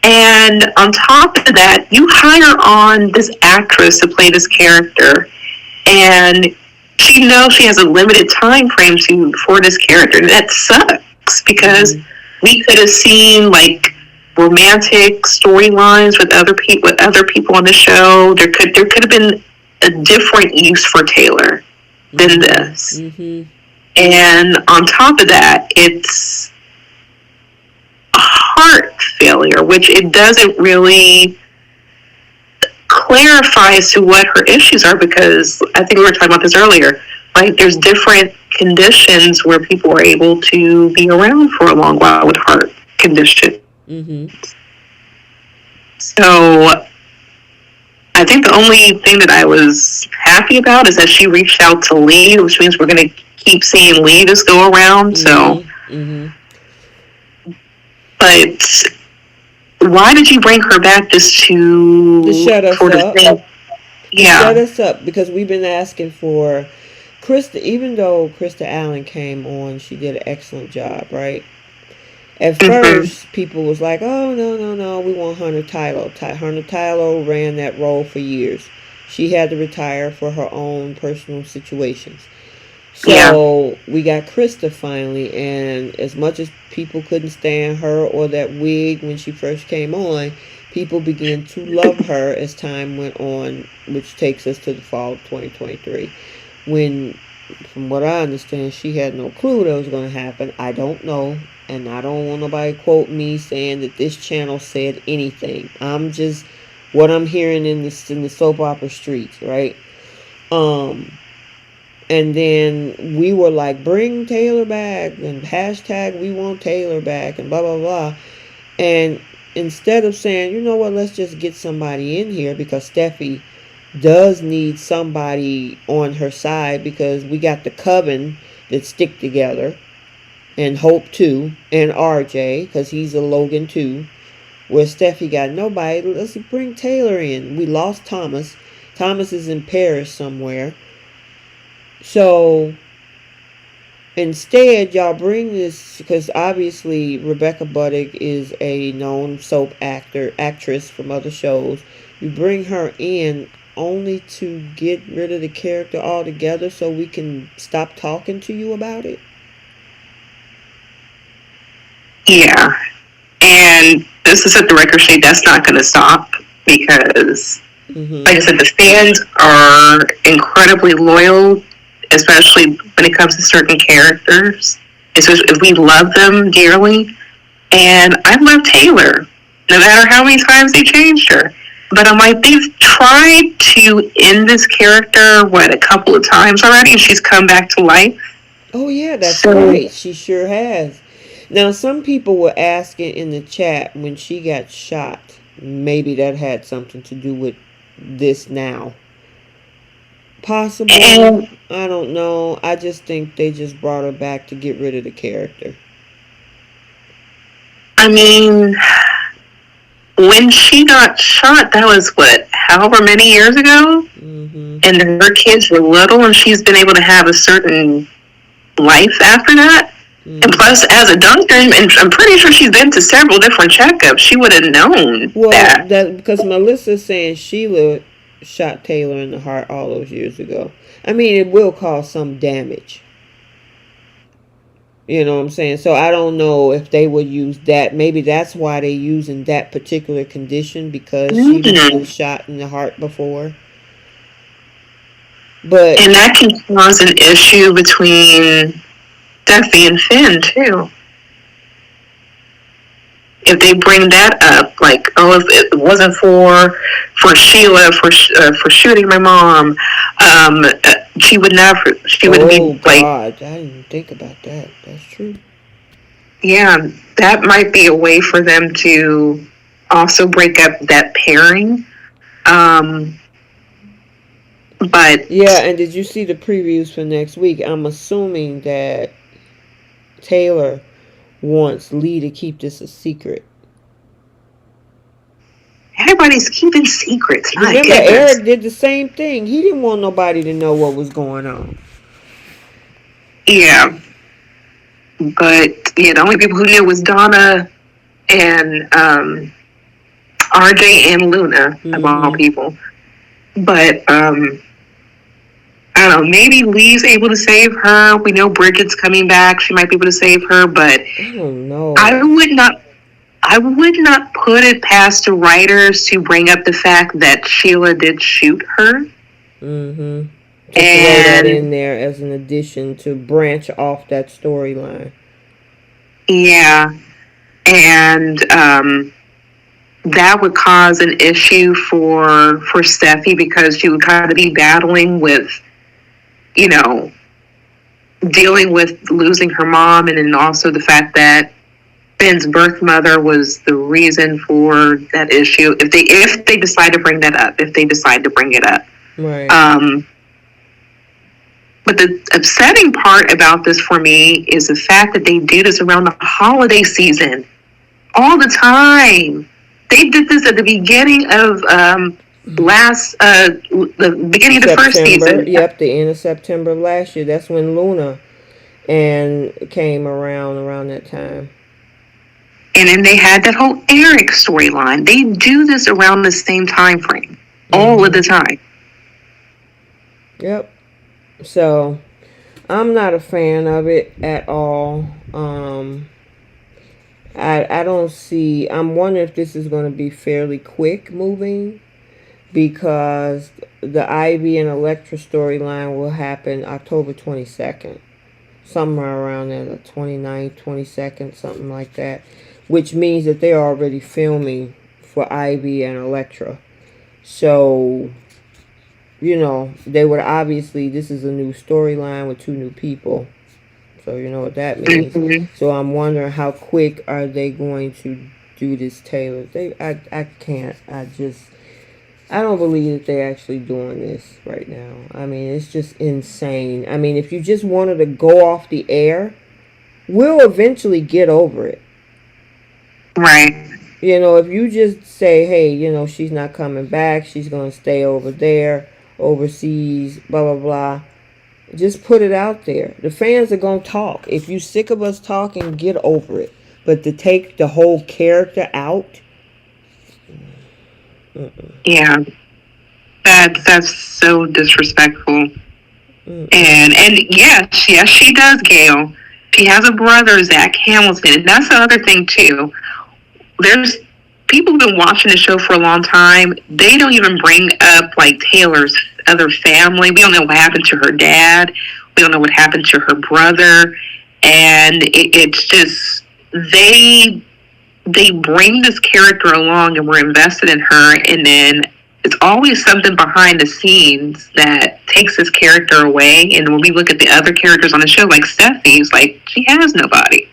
And on top of that, you hire on this actress to play this character, and she knows she has a limited time frame for this character. And that sucks because
Mm-hmm.
we could have seen like romantic storylines with other people on the show. There could have been a different use for Taylor than
Mm-hmm.
this.
Mm-hmm.
And on top of that, it's a heart failure, which it doesn't really clarify as to what her issues are, because I think we were talking about this earlier. Like, there's different conditions where people are able to be around for a long while with heart conditions.
Mm-hmm.
So I think the only thing that I was happy about is that she reached out to Lee, which means we're going to keep seeing Lee just go around. So,
Mm-hmm. Mm-hmm.
but why did you bring her back just
To
to
shut us
for the
up.
thing?
To shut
Yeah.
us up because we've been asking for Krista. Even though Krista Allen came on, she did an excellent job, right? At
Mm-hmm.
first, people was like, "Oh no, no, no, we want Hunter Tylo." Hunter Tylo ran that role for years. She had to retire for her own personal situations.
Yeah.
So we got Krista finally, and as much as people couldn't stand her or that wig when she first came on, people began to love her as time went on, which takes us to the fall of 2023. When, from what I understand, she had no clue that was going to happen. I don't know, and I don't want nobody to quote me saying that this channel said anything. I'm just what I'm hearing in the soap opera streets, right? Um, and then we were like, bring Taylor back and hashtag we want Taylor back and blah blah blah. And instead of saying, you know what, let's just get somebody in here because Steffi does need somebody on her side because we got the coven that stick together and Hope too and RJ because he's a Logan too. Where Steffi got nobody, let's bring Taylor in. We lost Thomas. Thomas is in Paris somewhere. So instead, y'all bring this because obviously Rebecca Buddick is a known soap actress from other shows. You bring her in only to get rid of the character altogether so we can stop talking to you about it.
Yeah. And this is at the record sheet. That's not going to stop because, like
Mm-hmm.
I said, the fans are incredibly loyal, especially when it comes to certain characters. Especially if we love them dearly. And I love Taylor, no matter how many times they changed her. But I'm like, they've tried to end this character, a couple of times already, and she's come back to life.
Oh yeah, that's
So,
right. She sure has. Now some people were asking in the chat when she got shot. Maybe that had something to do with this now. Possible.
and
I don't know. I just think they just brought her back to get rid of the character.
I mean, when she got shot, that was however many years ago,
Mm-hmm.
and her kids were little, and she's been able to have a certain life after that. And
Mm-hmm.
plus, as a doctor, and I'm pretty sure she's been to several different checkups, she would have known
Well,
that.
that because Melissa's saying Sheila shot Taylor in the heart all those years ago. I mean, it will cause some damage. You know what I'm saying? So I don't know if they would use that. Maybe that's why they using that particular condition because she done been
Mm-hmm.
shot in the heart before. But
And that can cause an issue between Steffy and Finn too. If they bring that up, like, oh, if it wasn't for Sheila for shooting my mom, she would never, she wouldn't
oh
be like,
God, I didn't think about that. That's true.
yeah, that might be a way for them to also break up that pairing. Um, but
Yeah, and did you see the previews for next week? I'm assuming that Taylor wants Lee to keep this a secret.
everybody's keeping secrets. My
Remember,
goodness.
Eric did the same thing. He didn't want nobody to know what was going on.
Yeah, but yeah, the only people who knew was Donna and RJ and Luna, of all
Mm-hmm.
people. But I don't know. Maybe Lee's able to save her. We know Bridget's coming back. She might be able to save her, but
I don't
I
know.
would not. I would not put it past the writers to bring up the fact that Sheila did shoot her.
Mm-hmm. To throw that in
And
there as an addition to branch off that storyline.
yeah, and that would cause an issue for Steffi because she would kind of be battling with, you know, dealing with losing her mom, and then also the fact that Ben's birth mother was the reason for that issue. If they decide to bring that up, if they decide to bring it up,
Right.
but the upsetting part about this for me is the fact that they do this around the holiday season all the time. They did this at the beginning of the beginning of the first
September.
season.
Yep, the end of September of last year. That's when Luna and came around that time.
And then they had that whole Eric storyline. They do this around the same time frame, all of the time.
Yep. So I'm not a fan of it at all. I don't see. I'm wondering if this is going to be fairly quick moving because the Ivy and Electra storyline will happen October 22nd, somewhere around there, the 29th, 22nd, something like that, which means that they're already filming for Ivy and Electra. So, they would obviously, this is a new storyline with two new people. So you know what that means.
Mm-hmm.
So I'm wondering how quick are they going to do this Taylor. I can't. I don't believe that they're actually doing this right now. I mean, it's just insane. I mean, if you just wanted to go off the air, we'll eventually get over it.
Right.
If you just say, hey, she's not coming back, she's going to stay over there, overseas, blah, blah, blah. Just put it out there. The fans are going to talk. If you're sick of us talking, get over it. But to take the whole character out?
Yeah. That's so disrespectful. And yes, she does, Gail. She has a brother, Zach Hamilton. And that's the other thing, too. There's people who've been watching the show for a long time. They don't even bring up, like, Taylor's other family. We don't know what happened to her dad. We don't know what happened to her brother. And it's just, they bring this character along and we're invested in her, and then it's always something behind the scenes that takes this character away. And when we look at the other characters on the show, like Steffi, it's like she has nobody.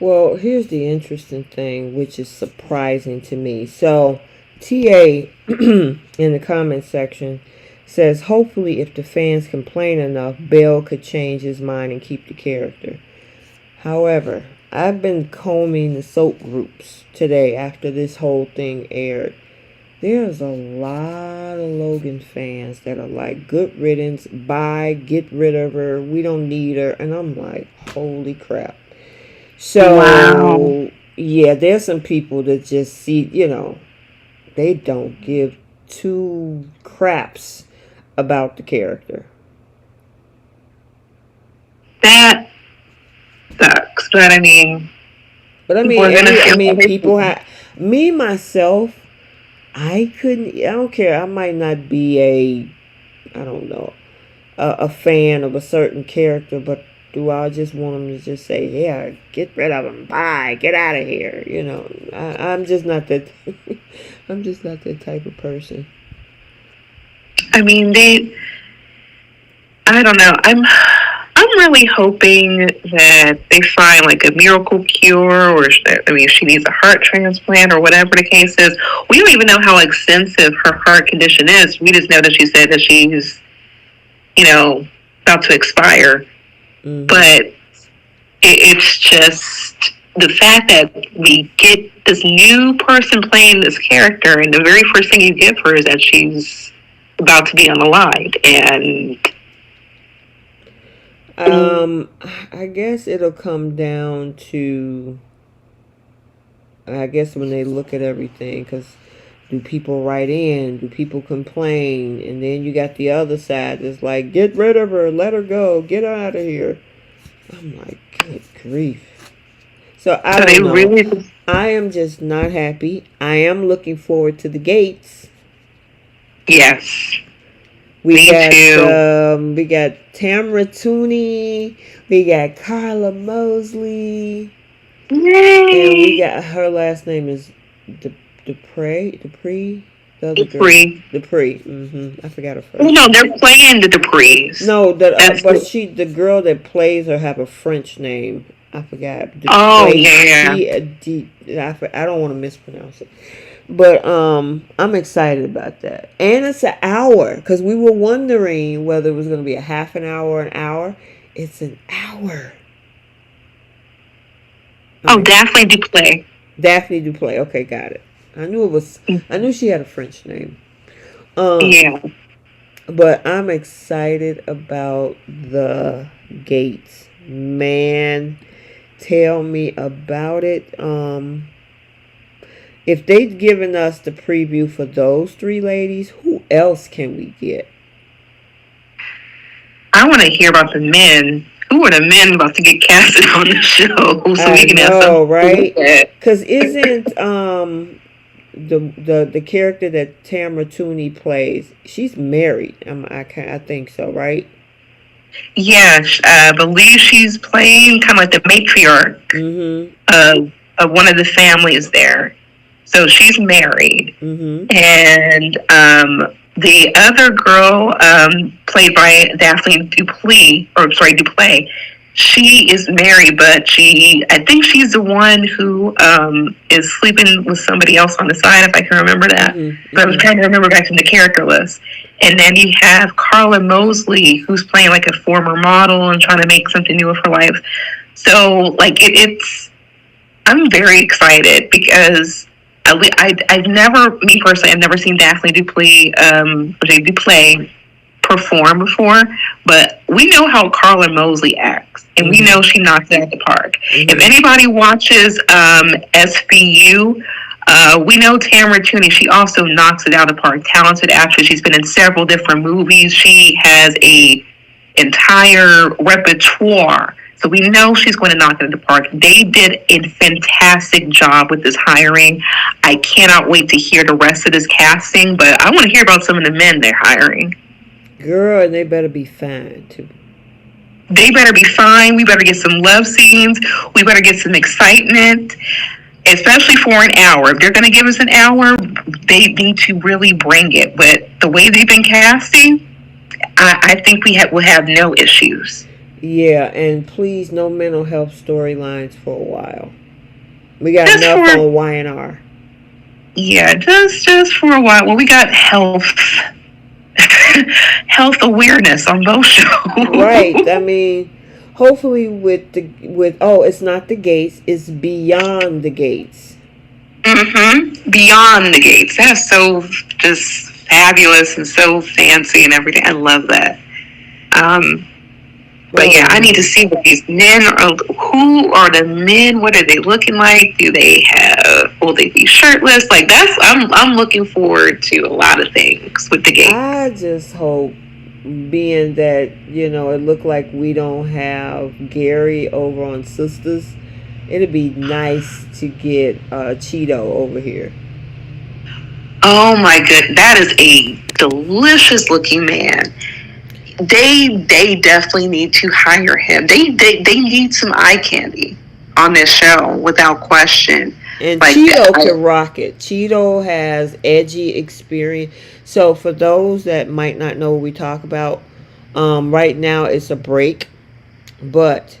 Well, here's the interesting thing, which is surprising to me. So, TA in the comment section says, hopefully if the fans complain enough, Bell could change his mind and keep the character. However, I've been combing the soap groups today after this whole thing aired. There's a lot of Logan fans that are like, good riddance, bye, get rid of her, we don't need her. And I'm like, holy crap. So,
Wow.
yeah, there's some people that just see, they don't give two craps about the character.
That sucks. But I mean,
people have, me, myself, I don't care. I might not be I don't know, a fan of a certain character, but do I just want them to just say, "Yeah, get rid of them, bye, get out of here"? I'm just not that. I'm just not that type of person.
I mean, I don't know. I'm really hoping that they find like a miracle cure, or I mean, if she needs a heart transplant or whatever the case is. We don't even know how extensive her heart condition is. We just know that she said that she's, about to expire.
Mm-hmm.
But it's just the fact that we get this new person playing this character, and the very first thing you get for her is that she's about to be unalived, and
I guess it'll come down to, I guess, when they look at everything, because do people write in? Do people complain? And then you got the other side that's like, get rid of her, let her go, get her out of here. I'm like, good grief. So I don't know. Really... I am just not happy. I am looking forward to the Gates.
Yes.
We got Tamara Tooney. We got Carla Mosley.
Yay.
And we got, her last name is Dupree.
Dupree.
I forgot her first.
Oh, no, they're playing the Duprees.
No, the girl that plays her have a French name. I forgot.
Yeah.
I don't want to mispronounce it. But I'm excited about that. And it's an hour, because we were wondering whether it was going to be a half an hour or an hour. It's an hour.
Oh, Daphne Duplay.
Daphne Duplay. Okay, got it. I knew she had a French name.
Yeah.
But I'm excited about the Gates. Man, tell me about it. If they've given us the preview for those three ladies, who else can we get?
I want to hear about the men. Who are the men about to get casted on the show? So we can have some,
right? Because isn't the character that Tamara Tooney plays, she's married? I think so, right?
Yes, I believe she's playing kind of like the matriarch of one of the families there. So she's married, and the other girl, played by Daphne Duplay, she is married, but I think she's the one who is sleeping with somebody else on the side, if I can remember that. But I was trying to remember back in the character list. And then you have Carla Mosley, who's playing like a former model and trying to make something new of her life. So, like, I'm very excited because I've never seen Daphne Duplay perform before, but we know how Carla Mosley acts, and we know she knocks it out the park. If anybody watches SVU, we know Tamara Tooney, she also knocks it out of the park. Talented actress. She's been in several different movies. She has a entire repertoire. So we know she's going to knock it out of the park. They did a fantastic job with this hiring. I cannot wait to hear the rest of this casting, but I want to hear about some of the men they're hiring.
Girl, and they better be fine, too.
They better be fine. We better get some love scenes. We better get some excitement, especially for an hour. If they're going to give us an hour, they need to really bring it. But the way they've been casting, I think we'll have no issues.
Yeah, and please, no mental health storylines for a while. We got enough on Y&R.
Yeah, just for a while. Well, we got health awareness on both shows.
Right. I mean, hopefully it's not the Gates, it's Beyond the Gates.
Beyond the Gates. That's so just fabulous and so fancy and everything. I love that. But yeah, I need to see what these men are. Who are the men? What are they looking like? Will they be shirtless? Like I'm looking forward to a lot of things with the Gates.
I just hope, being that, it looked like we don't have Gary over on Sisters, it'd be nice to get Cheeto over here.
Oh my goodness, that is a delicious looking man. They definitely need to hire him. They need some eye candy on this show without question.
And
Like
Cheeto
I,
can rock it. Cheeto has edgy experience. So for those that might not know what we talk about, right now it's a break, but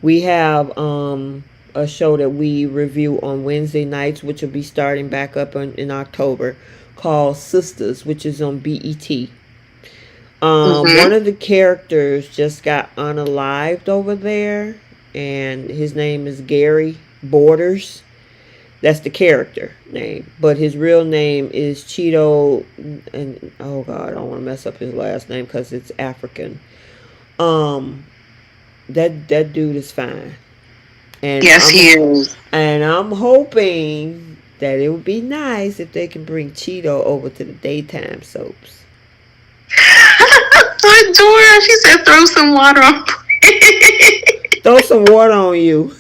we have a show that we review on Wednesday nights, which will be starting back up in October, called Sisters, which is on BET. One
mm-hmm.
of the characters just got unalived over there, and his name is Gary Borders. That's the character name, but his real name is Cheeto, and oh god, I don't want to mess up his last name because it's African. Um, that dude is fine, and
Yes, he is.
I'm hoping that it would be nice if they can bring Cheeto over to the daytime soaps.
Dora, she said, throw some water on.
Throw some water on you.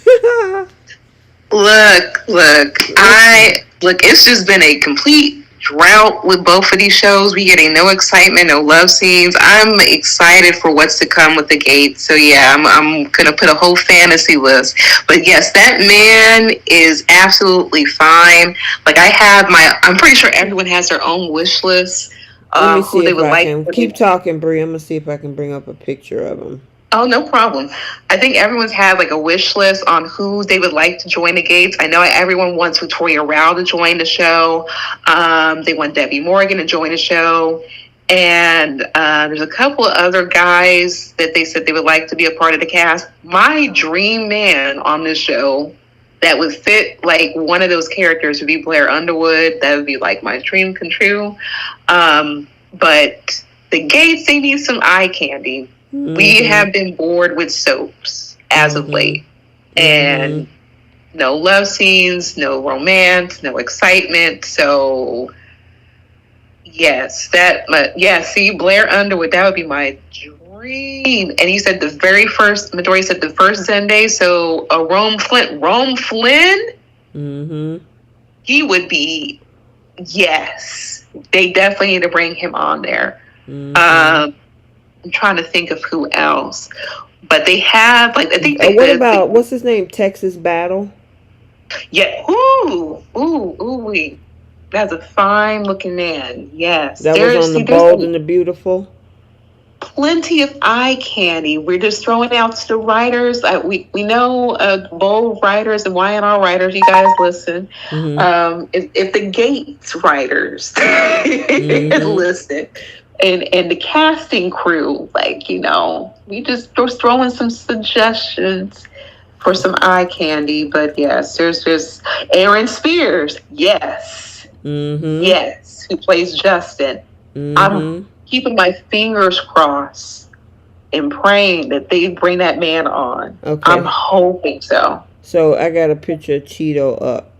Look.
Listen,
It's just been a complete drought with both of these shows. We getting no excitement, no love scenes. I'm excited for what's to come with the Gates. So yeah, I'm gonna put a whole fantasy list. But yes, that man is absolutely fine. Like I'm pretty sure everyone has their own wish list
let me
of who
see
they
if
would
I
like
can
for
keep
the.
talking, Brie. I'm gonna see if I can bring up a picture of him.
Oh, no problem. I think everyone's had like a wish list on who they would like to join the Gates. I know everyone wants Victoria Rao to join the show. They want Debbie Morgan to join the show. And there's a couple of other guys that they said they would like to be a part of the cast. My dream man on this show that would fit like one of those characters would be Blair Underwood. That would be like my dream come true. But the Gates, they need some eye candy. We
Mm-hmm.
have been bored with soaps as of
Mm-hmm.
late.
Mm-hmm.
And no love scenes, no romance, no excitement. So, yes, see, Blair Underwood, that would be my dream. And he said Midori said the first Zenday. So, Rome Flynn,
Mm-hmm.
he would be, yes, they definitely need to bring him on there.
Mm-hmm.
I'm trying to think of who else, but they have like I think
What about what's his name? Texas Battle.
yeah. Ooh. That's a fine looking man. Yes,
That was on the
there's
Bold and the Beautiful.
plenty of eye candy. We're just throwing out to the writers. We know Bold writers and YNR writers. You guys listen.
Mm-hmm.
If the Gates writers
Mm-hmm.
listen. And the casting crew, like, we just throwing some suggestions for some eye candy. But yes, there's just Aaron Spears. Yes.
Mm-hmm.
Yes. Who plays Justin. I'm
Mm-hmm.
keeping my fingers crossed and praying that they bring that man on.
Okay.
I'm hoping so.
So I got a picture of Cheeto up.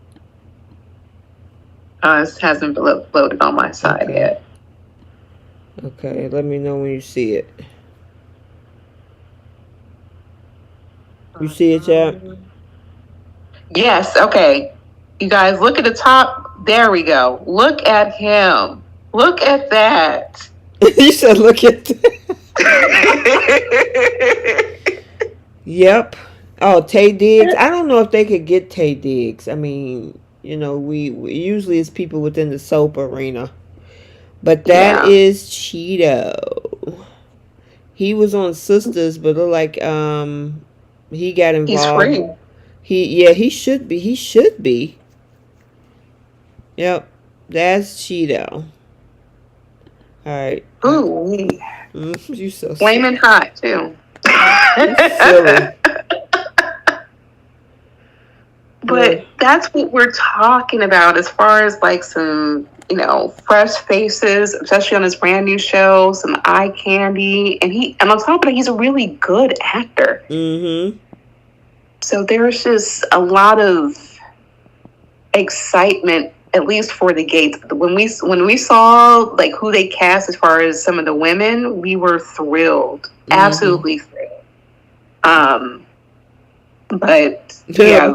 It hasn't been loaded on my side yet.
Okay, let me know when you see it. You see it, Chap?
Yes, okay. You guys, look at the top. There we go. Look at him. Look at that.
You said look at that. Yep. Oh, Tay Diggs. I don't know if they could get Tay Diggs. I mean, we usually it's people within the soap arena. But that is Cheeto. He was on Sisters, but look like he got involved.
He's free.
He should be. He should be. Yep. That's Cheeto. Alright.
Ooh.
You so
flaming hot too.
silly.
But that's what we're talking about as far as like some, fresh faces, especially on this brand new show, some eye candy. And on top of it, he's a really good actor.
Mm-hmm.
So there's just a lot of excitement, at least for the Gates. When we saw like who they cast as far as some of the women, we were thrilled. Mm-hmm. Absolutely thrilled. But yeah,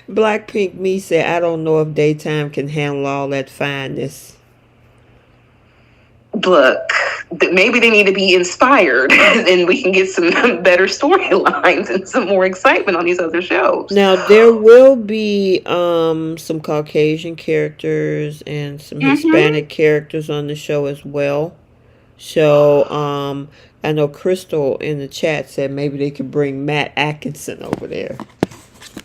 Blackpink me said, I don't know if daytime can handle all that fineness.
Look, maybe they need to be inspired, and we can get some better storylines and some more excitement on these other shows.
Now there will be some Caucasian characters and some Hispanic characters on the show as well. So I know Crystal in the chat said maybe they could bring Matt Atkinson over there.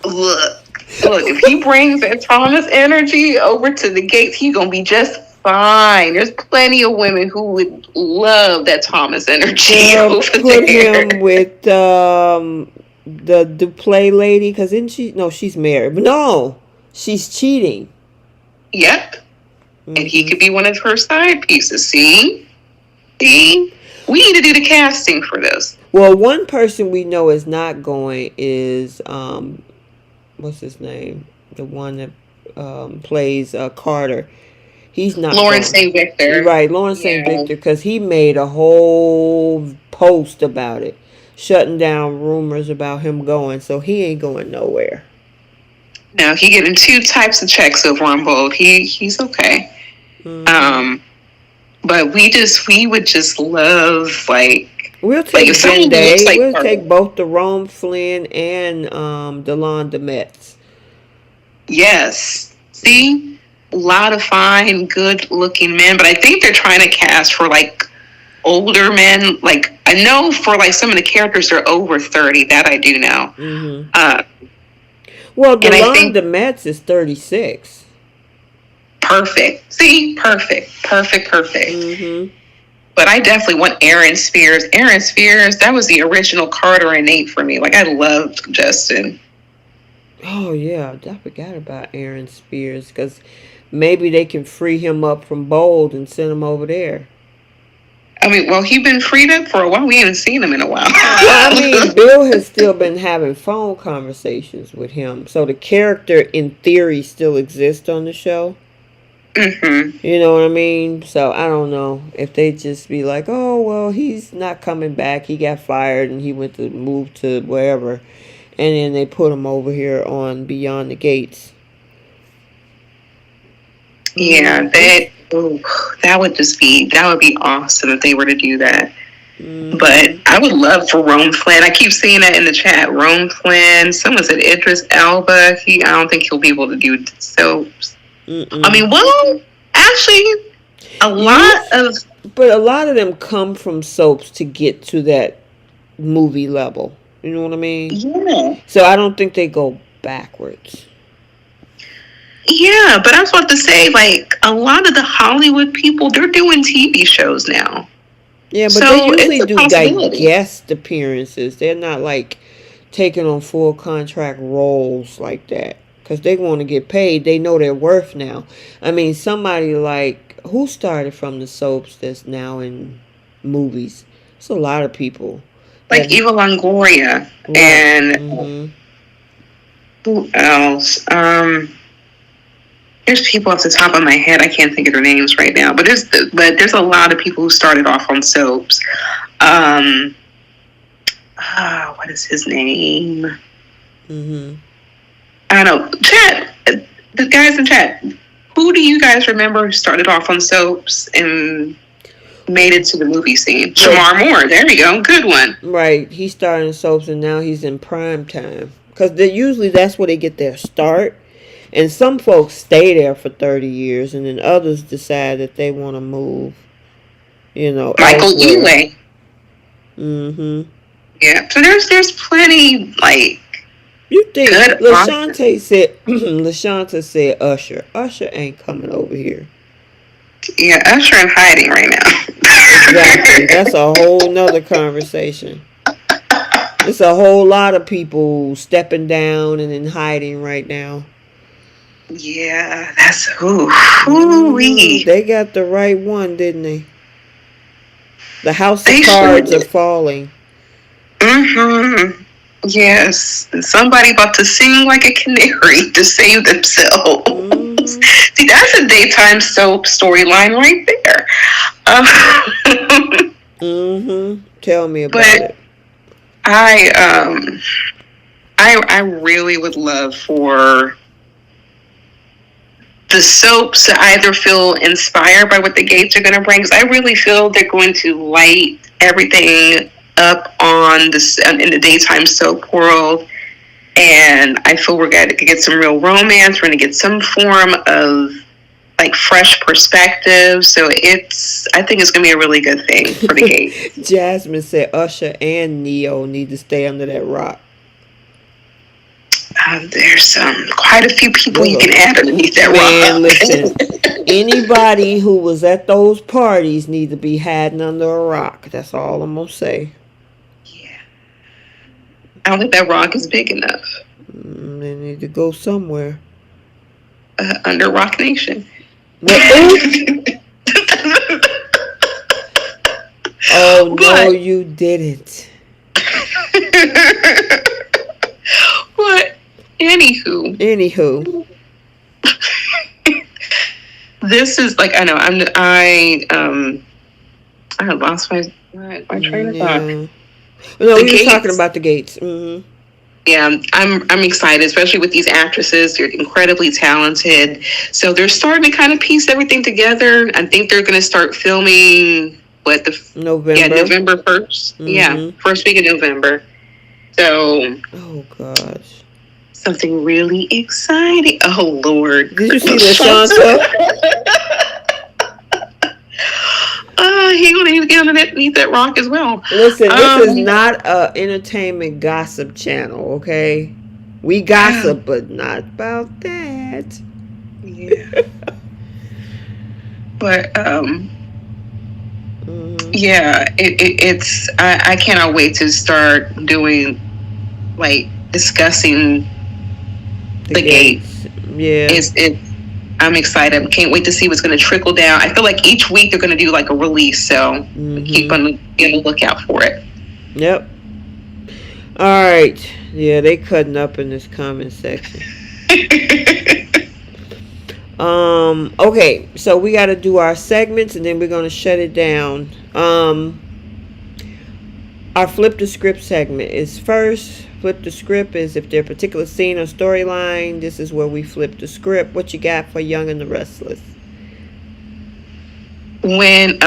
Look, if he brings that Thomas energy over to the gates, he's gonna be just fine. There's plenty of women who would love that Thomas energy over
put
there.
him with the Duplay lady, because isn't she? No, she's married. But no, she's cheating.
Yep, and he could be one of her side pieces. See, we need to do the casting for this.
Well, one person we know is not going is what's his name? The one that plays Carter. He's not
Lawrence St. Victor.
Right, Lawrence St. Victor, because he made a whole post about it, shutting down rumors about him going. So he ain't going nowhere.
No, he getting 2 types of checks over on both. He's okay. But we would just love, like,
we'll take Zendaya. Like we'll take both Jerome Flynn and Delon DeMetz.
Yes. See? A lot of fine, good-looking men. But I think they're trying to cast for, like, older men. Like, I know for, like, some of the characters are over 30. That I do know.
Well, Delon DeMetz is 36.
Perfect. See? Perfect. But I definitely want Aaron Spears. Aaron Spears, that was the original Carter and Nate for me. Like, I loved Justin.
Oh, yeah. I forgot about Aaron Spears, because maybe they can free him up from Bold and send him over there.
I mean, well, he's been freed up for a while. We haven't seen him in a while.
I mean, Bill has still been having phone conversations with him. So the character, in theory, still exists on the show. You know what I mean? So I don't know if they just be like, oh, well, he's not coming back. He got fired and he went to move to wherever. And then they put him over here on Beyond the Gates.
Yeah, that would be awesome if they were to do that. But I would love for Rome Flynn. I keep seeing that in the chat. Rome Flynn. Someone said Idris Elba. I don't think he'll be able to do soaps. I mean, well, actually, a lot of
them come from soaps to get to that movie level. You know what I mean?
Yeah.
So I don't think they go backwards.
Yeah, but I was about to say, like, a lot of the Hollywood people, they're doing TV shows now.
Yeah, but they usually do like guest appearances. They're not like taking on full contract roles like that. Because they want to get paid. They know their worth now. I mean, somebody like, who started from the soaps that's now in movies? It's a lot of people.
Like Eva Longoria. Right. And who else? There's people off the top of my head. I can't think of their names right now. But there's a lot of people who started off on soaps. What is his name? I don't know. Chat. The guys in chat. Who do you guys remember who started off on soaps and made it to the movie scene? Shamar Moore. There you go. Good one.
Right. He started in soaps and now he's in prime time. Because usually that's where they get their start. And some folks stay there for 30 years and then others decide that they want to move. You know.
Michael Ealy.
Yeah.
So there's plenty, like,
you think LaShanta said Usher. Usher ain't coming over here.
Yeah, Usher in hiding right now.
Exactly. That's a whole nother conversation. It's a whole lot of people stepping down and in hiding right now.
Yeah, that's
they got the right one, didn't they? The house of cards are falling.
Yes, somebody about to sing like a canary to save themselves. See, that's a daytime soap storyline right there.
Tell me about it.
I really would love for the soaps either feel inspired by what the Gates are going to bring, because I really feel they're going to light everything up on this in the daytime soap world, and I feel we're going to get some real romance. We're going to get some form of like fresh perspective. So I think it's going to be a really good thing for the Gates.
Jasmine said Usher and Neo need to stay under that rock.
There's quite a few people you can add underneath that
Man,
rock.
listen, anybody who was at those parties need to be hiding under a rock. That's all I'm gonna say.
Yeah, I don't think that rock is big enough.
They need to go somewhere.
Under Rock Nation.
Oh no, you didn't.
But anywho, this is like I know I have lost my train of thought.
No, we were talking about the Gates. Mm-hmm.
Yeah, I'm excited, especially with these actresses. They're incredibly talented, so they're starting to kind of piece everything together. I think they're going to start filming
November.
Yeah, November 1st. Mm-hmm. Yeah, first week of November. So,
oh gosh,
something really exciting. Oh Lord,
did you see LaShanta?
He gonna need to get underneath that rock as well.
Listen, this is not a entertainment gossip channel, okay? We gossip, but not about that.
Yeah. But yeah, it's I cannot wait to start doing like discussing the Gates.
Yeah,
it's I'm excited. I can't wait to see what's going to trickle down. I feel like each week they're going to do like a release, so keep on the lookout for it.
Yep. All right. Yeah, they cutting up in this comment section. Okay, so we got to do our segments, and then we're going to shut it down. Our flip the script segment is first. Flip the script is if there's a particular scene or storyline. This is where we flip the script. What you got for Young and the Restless?
When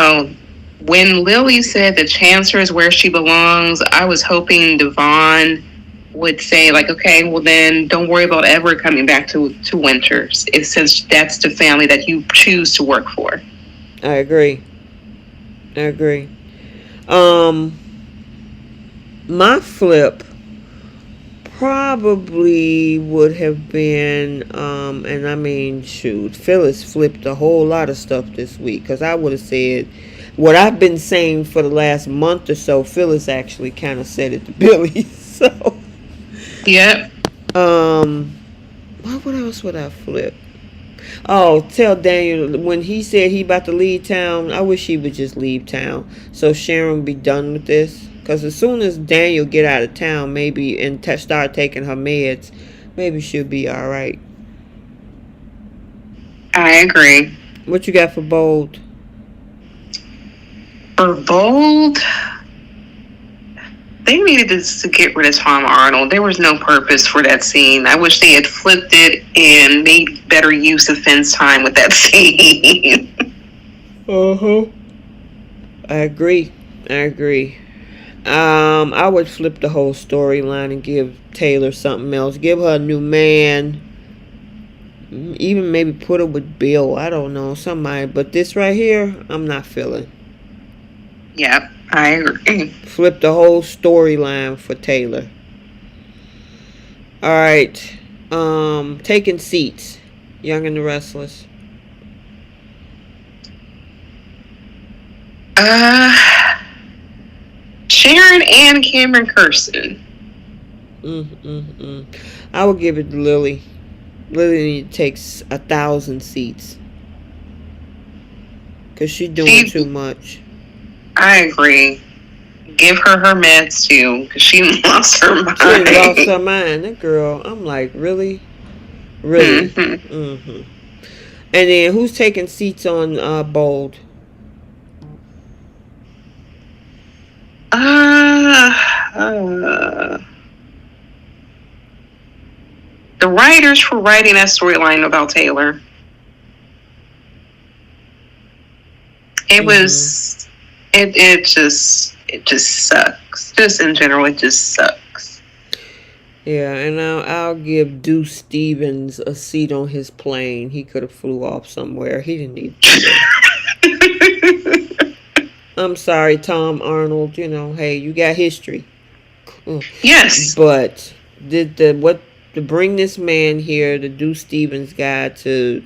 Lily said the Chancellor is where she belongs, I was hoping Devon would say like, okay, well then don't worry about ever coming back to Winters, since that's the family that you choose to work for.
I agree. My flip probably would have been, and I mean, shoot, Phyllis flipped a whole lot of stuff this week, because I would have said what I've been saying for the last month or so. Phyllis actually kind of said it to Billy. So,
yeah.
What else would I flip? Oh, tell Daniel when he said he about to leave town. I wish he would just leave town so Sharon would be done with this. Because as soon as Daniel get out of town, maybe, and start taking her meds, maybe she'll be all right.
I agree.
What you got for Bold?
For Bold, they needed to get rid of Tom Arnold. There was no purpose for that scene. I wish they had flipped it and made better use of Finn's time with that scene.
I agree. I would flip the whole storyline and give Taylor something else. Give her a new man. Even maybe put her with Bill. I don't know, somebody. But this right here, I'm not feeling.
Yep, I agree.
Flip the whole storyline for Taylor. All right. Taking seats. Young and the Restless.
Sharon and Cameron Kirsten.
I would give it to Lily. Lily takes 1,000 seats. Because she's doing too much.
I agree. Give her meds too, because she lost her mind.
She lost her mind. That girl, I'm like, really? Really? And then who's taking seats on Bold?
The writers for writing that storyline about Taylor. It
Mm-hmm.
was it just sucks. Just in general, it just sucks.
Yeah, and I'll give Deuce Stevens a seat on his plane. He could have flew off somewhere. He didn't need to be there. I'm sorry, Tom Arnold. Hey, you got history.
Yes.
But did the what to bring this man here, the Deuce Stevens guy, to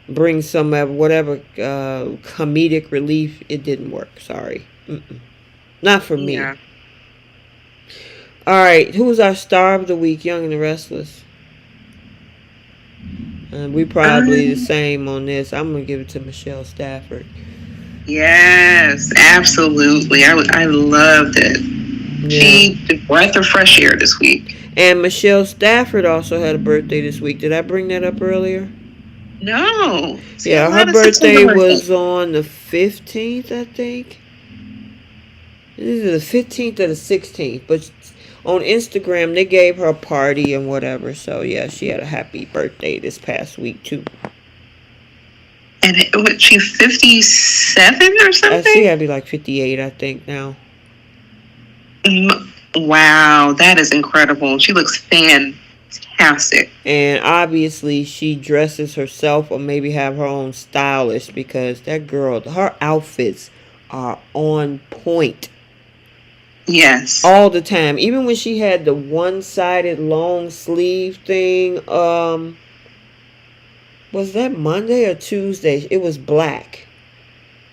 bring some of whatever comedic relief? It didn't work. Sorry, not for me.
Yeah.
All right, who's our star of the week? Young and the Restless. We probably the
Um,
same on this. I'm gonna give it to Michelle Stafford.
yes, absolutely. I loved it.
Yeah.
She did breath of fresh air this week.
And Michelle Stafford also had a birthday this week. Did I bring that up earlier?
No, she had a
Yeah, her
lot of September
birthday was
birthdays.
on the 15th, I think. This is the 15th or the 16th. But on Instagram, they gave her a party and whatever. So, yeah, she had a happy birthday this past week, too.
And was she 57 or
She
something?
had to be like 58, I think, now.
Wow, that is incredible. She looks fantastic.
And obviously, she dresses herself or maybe have her own stylist because that girl, her outfits are on point
Yes.
all the time. Even when she had the one-sided long sleeve thing, was that Monday or Tuesday? It was black.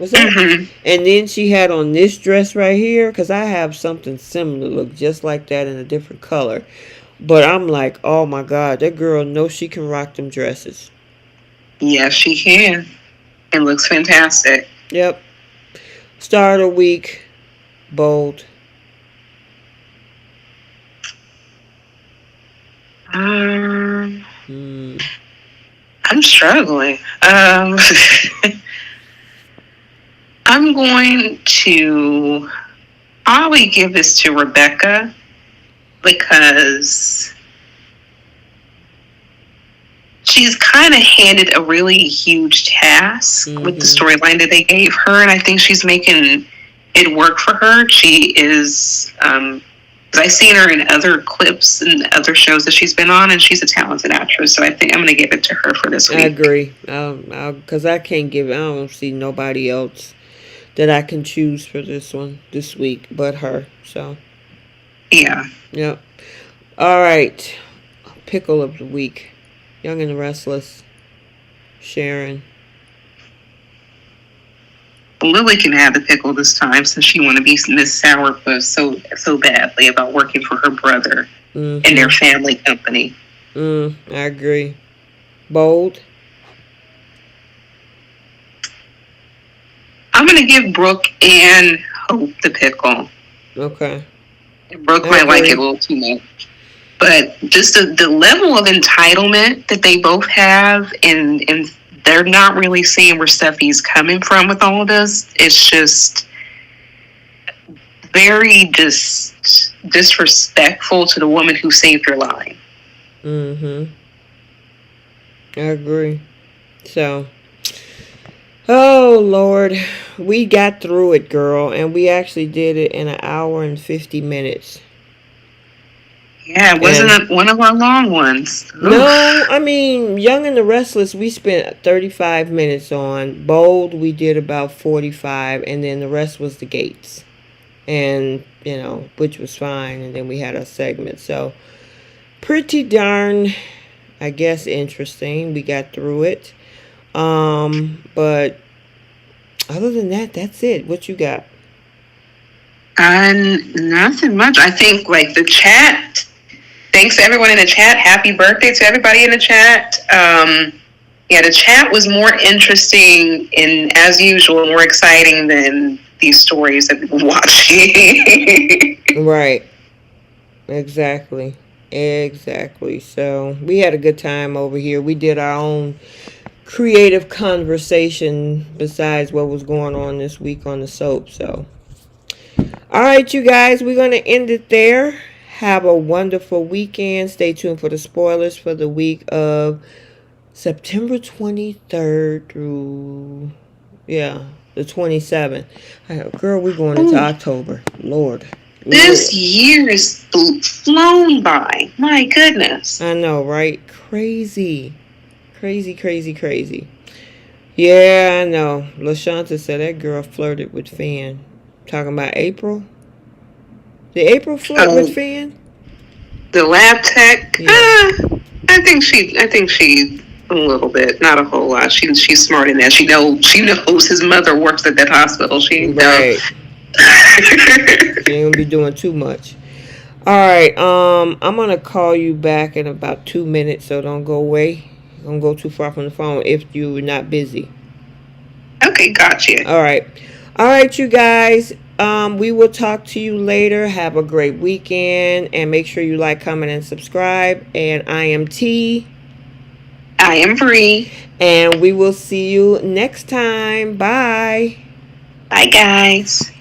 Was that?
Mm-hmm.
And then she had on this dress right here because I have something similar, look just like that in a different color. But I'm like, oh my God, that girl knows she can rock them dresses.
Yes, she can. It looks fantastic.
Yep. Start of the week, bold.
Um,
Mm.
I'm struggling. I'm going to probably give this to Rebecca because she's kind of handed a really huge task with the
Mm-hmm.
storyline that they gave her, and I think she's making it work for her. She is, 'cause I've seen her in other clips and other shows that she's been on, and she's a talented actress. So I think I'm going to give it to her for this
I
week.
agree. Because I can't give. I don't see nobody else that I can choose for this one this week but her. So,
Yeah.
yep. All right. Pickle of the week. Young and the Restless. Sharon.
Lily can have the pickle this time since she want to be Miss Sourpuss so badly about working for her brother and their
Mm-hmm.
family company.
I agree. Bold.
I'm going to give Brooke and Hope the pickle.
Okay.
Brooke
I
might like it a
agree.
little too much. But just the level of entitlement that they both have, and they're not really seeing where Steffi's coming from with all of this. It's just very disrespectful to the woman who saved your life.
Mm-hmm. I agree. So, oh Lord, we got through it, girl, and we actually did it in an hour and 50 minutes.
Yeah, it wasn't
And
one of our long ones.
no,
Oof.
I mean, Young and the Restless, we spent 35 minutes on. Bold, we did about 45, and then the rest was the gates. And, which was fine. And then we had our segment. So, pretty darn, I guess, interesting. We got through it. But other than that, that's it. What you got?
Nothing much. I think like the chat. Thanks to everyone in the chat. Happy birthday to everybody in the chat. Yeah, the chat was more interesting and, as usual, more exciting than these stories that we've been watching.
Right. Exactly. Exactly. So, we had a good time over here. We did our own creative conversation besides what was going on this week on the soap. So, all right, you guys, we're going to end it there. Have a wonderful weekend. Stay tuned for the spoilers for the week of September 23rd through Yeah, the 27th. Girl, we're going into October. Lord.
This year is flown by. My goodness.
I know, right? Crazy. Crazy, crazy, crazy. Yeah, I know. LaShanta said that girl flirted with Fan. Talking about April. Did April flirt with Fan?
The lab tech?
Yeah.
I think she a little bit, not a whole lot. She's smart in that. She knows his mother works at that hospital. She ain't dumb.
Right. She ain't gonna be doing too much. All right. I'm gonna call you back in about 2 minutes, so don't go away. Don't go too far from the phone if you're not busy.
Okay, gotcha.
All right. All right, you guys. We will talk to you later. Have a great weekend, and make sure you like, comment, and subscribe. And I am T.
I am Bree.
And we will see you next time. Bye.
Bye, guys.